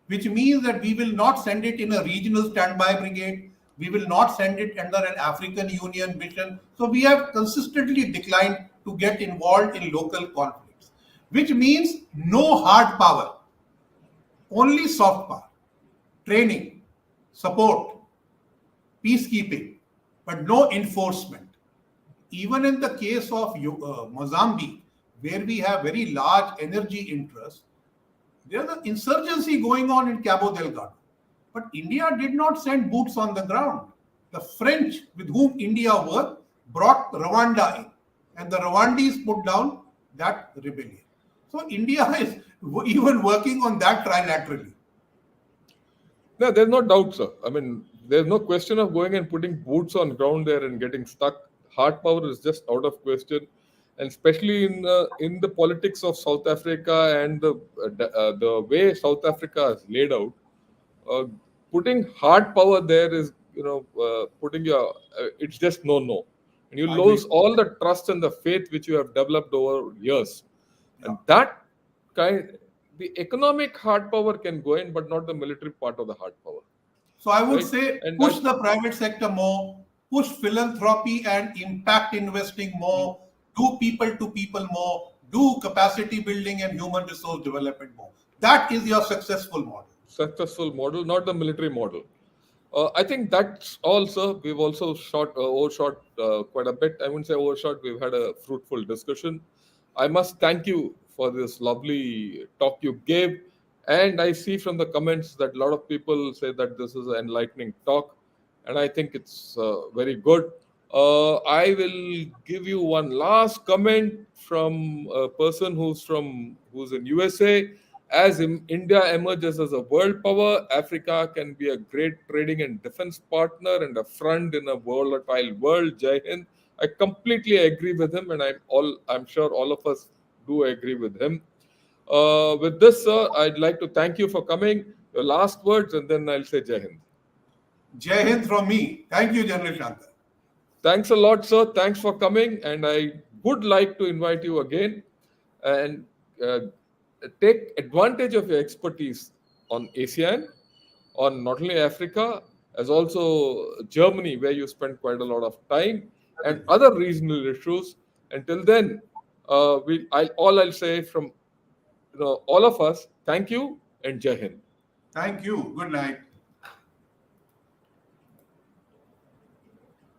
which means that we will not send it in a regional standby brigade. We will not send it under an African Union mission. So we have consistently declined to get involved in local conflicts, which means no hard power, only soft power, training, support, peacekeeping, but no enforcement. Even in the case of Mozambique, where we have very large energy interests, there's an insurgency going on in Cabo Delgado. But India did not send boots on the ground. The French, with whom India worked, brought Rwanda in. And the Rwandese put down that rebellion. So India is even working on that trilaterally. No, there's no doubt, sir. I mean, there's no question of going and putting boots on ground there and getting stuck. Hard power is just out of question, and especially in the politics of South Africa and the way South Africa is laid out. Uh, putting hard power there is, putting your, it's just no. And you I agree. lose all the trust and the faith which you have developed over years. Yeah. And that kind, the economic hard power can go in, but not the military part of the hard power, So I would right? say And push I, the private sector more, push philanthropy and impact investing mm, more, do people to people more, do capacity building and human resource development more. That is your successful model. successful model, not the military model. I think that's also, we've also overshot quite a bit. I wouldn't say overshot. We've had a fruitful discussion. I must thank you for this lovely talk you gave. And I see from the comments that a lot of people say that this is an enlightening talk, and I think it's very good. I will give you one last comment from a person who's in USA. As India emerges as a world power, Africa can be a great trading and defense partner and a friend in a volatile world. Jai Hind. I completely agree with him, and I'm sure all of us do agree with him. With this, sir, I'd like to thank you for coming. Your last words, and then I'll say Jai Hind. Jai Hind from me. Thank you, General Shankar. Thanks a lot, sir. Thanks for coming, and I would like to invite you again and uh, take advantage of your expertise on ASEAN, on not only Africa, as also Germany, where you spend quite a lot of time, and other regional issues. Until then, all I'll say from all of us, thank you and Jai Hind. Thank you. Good night.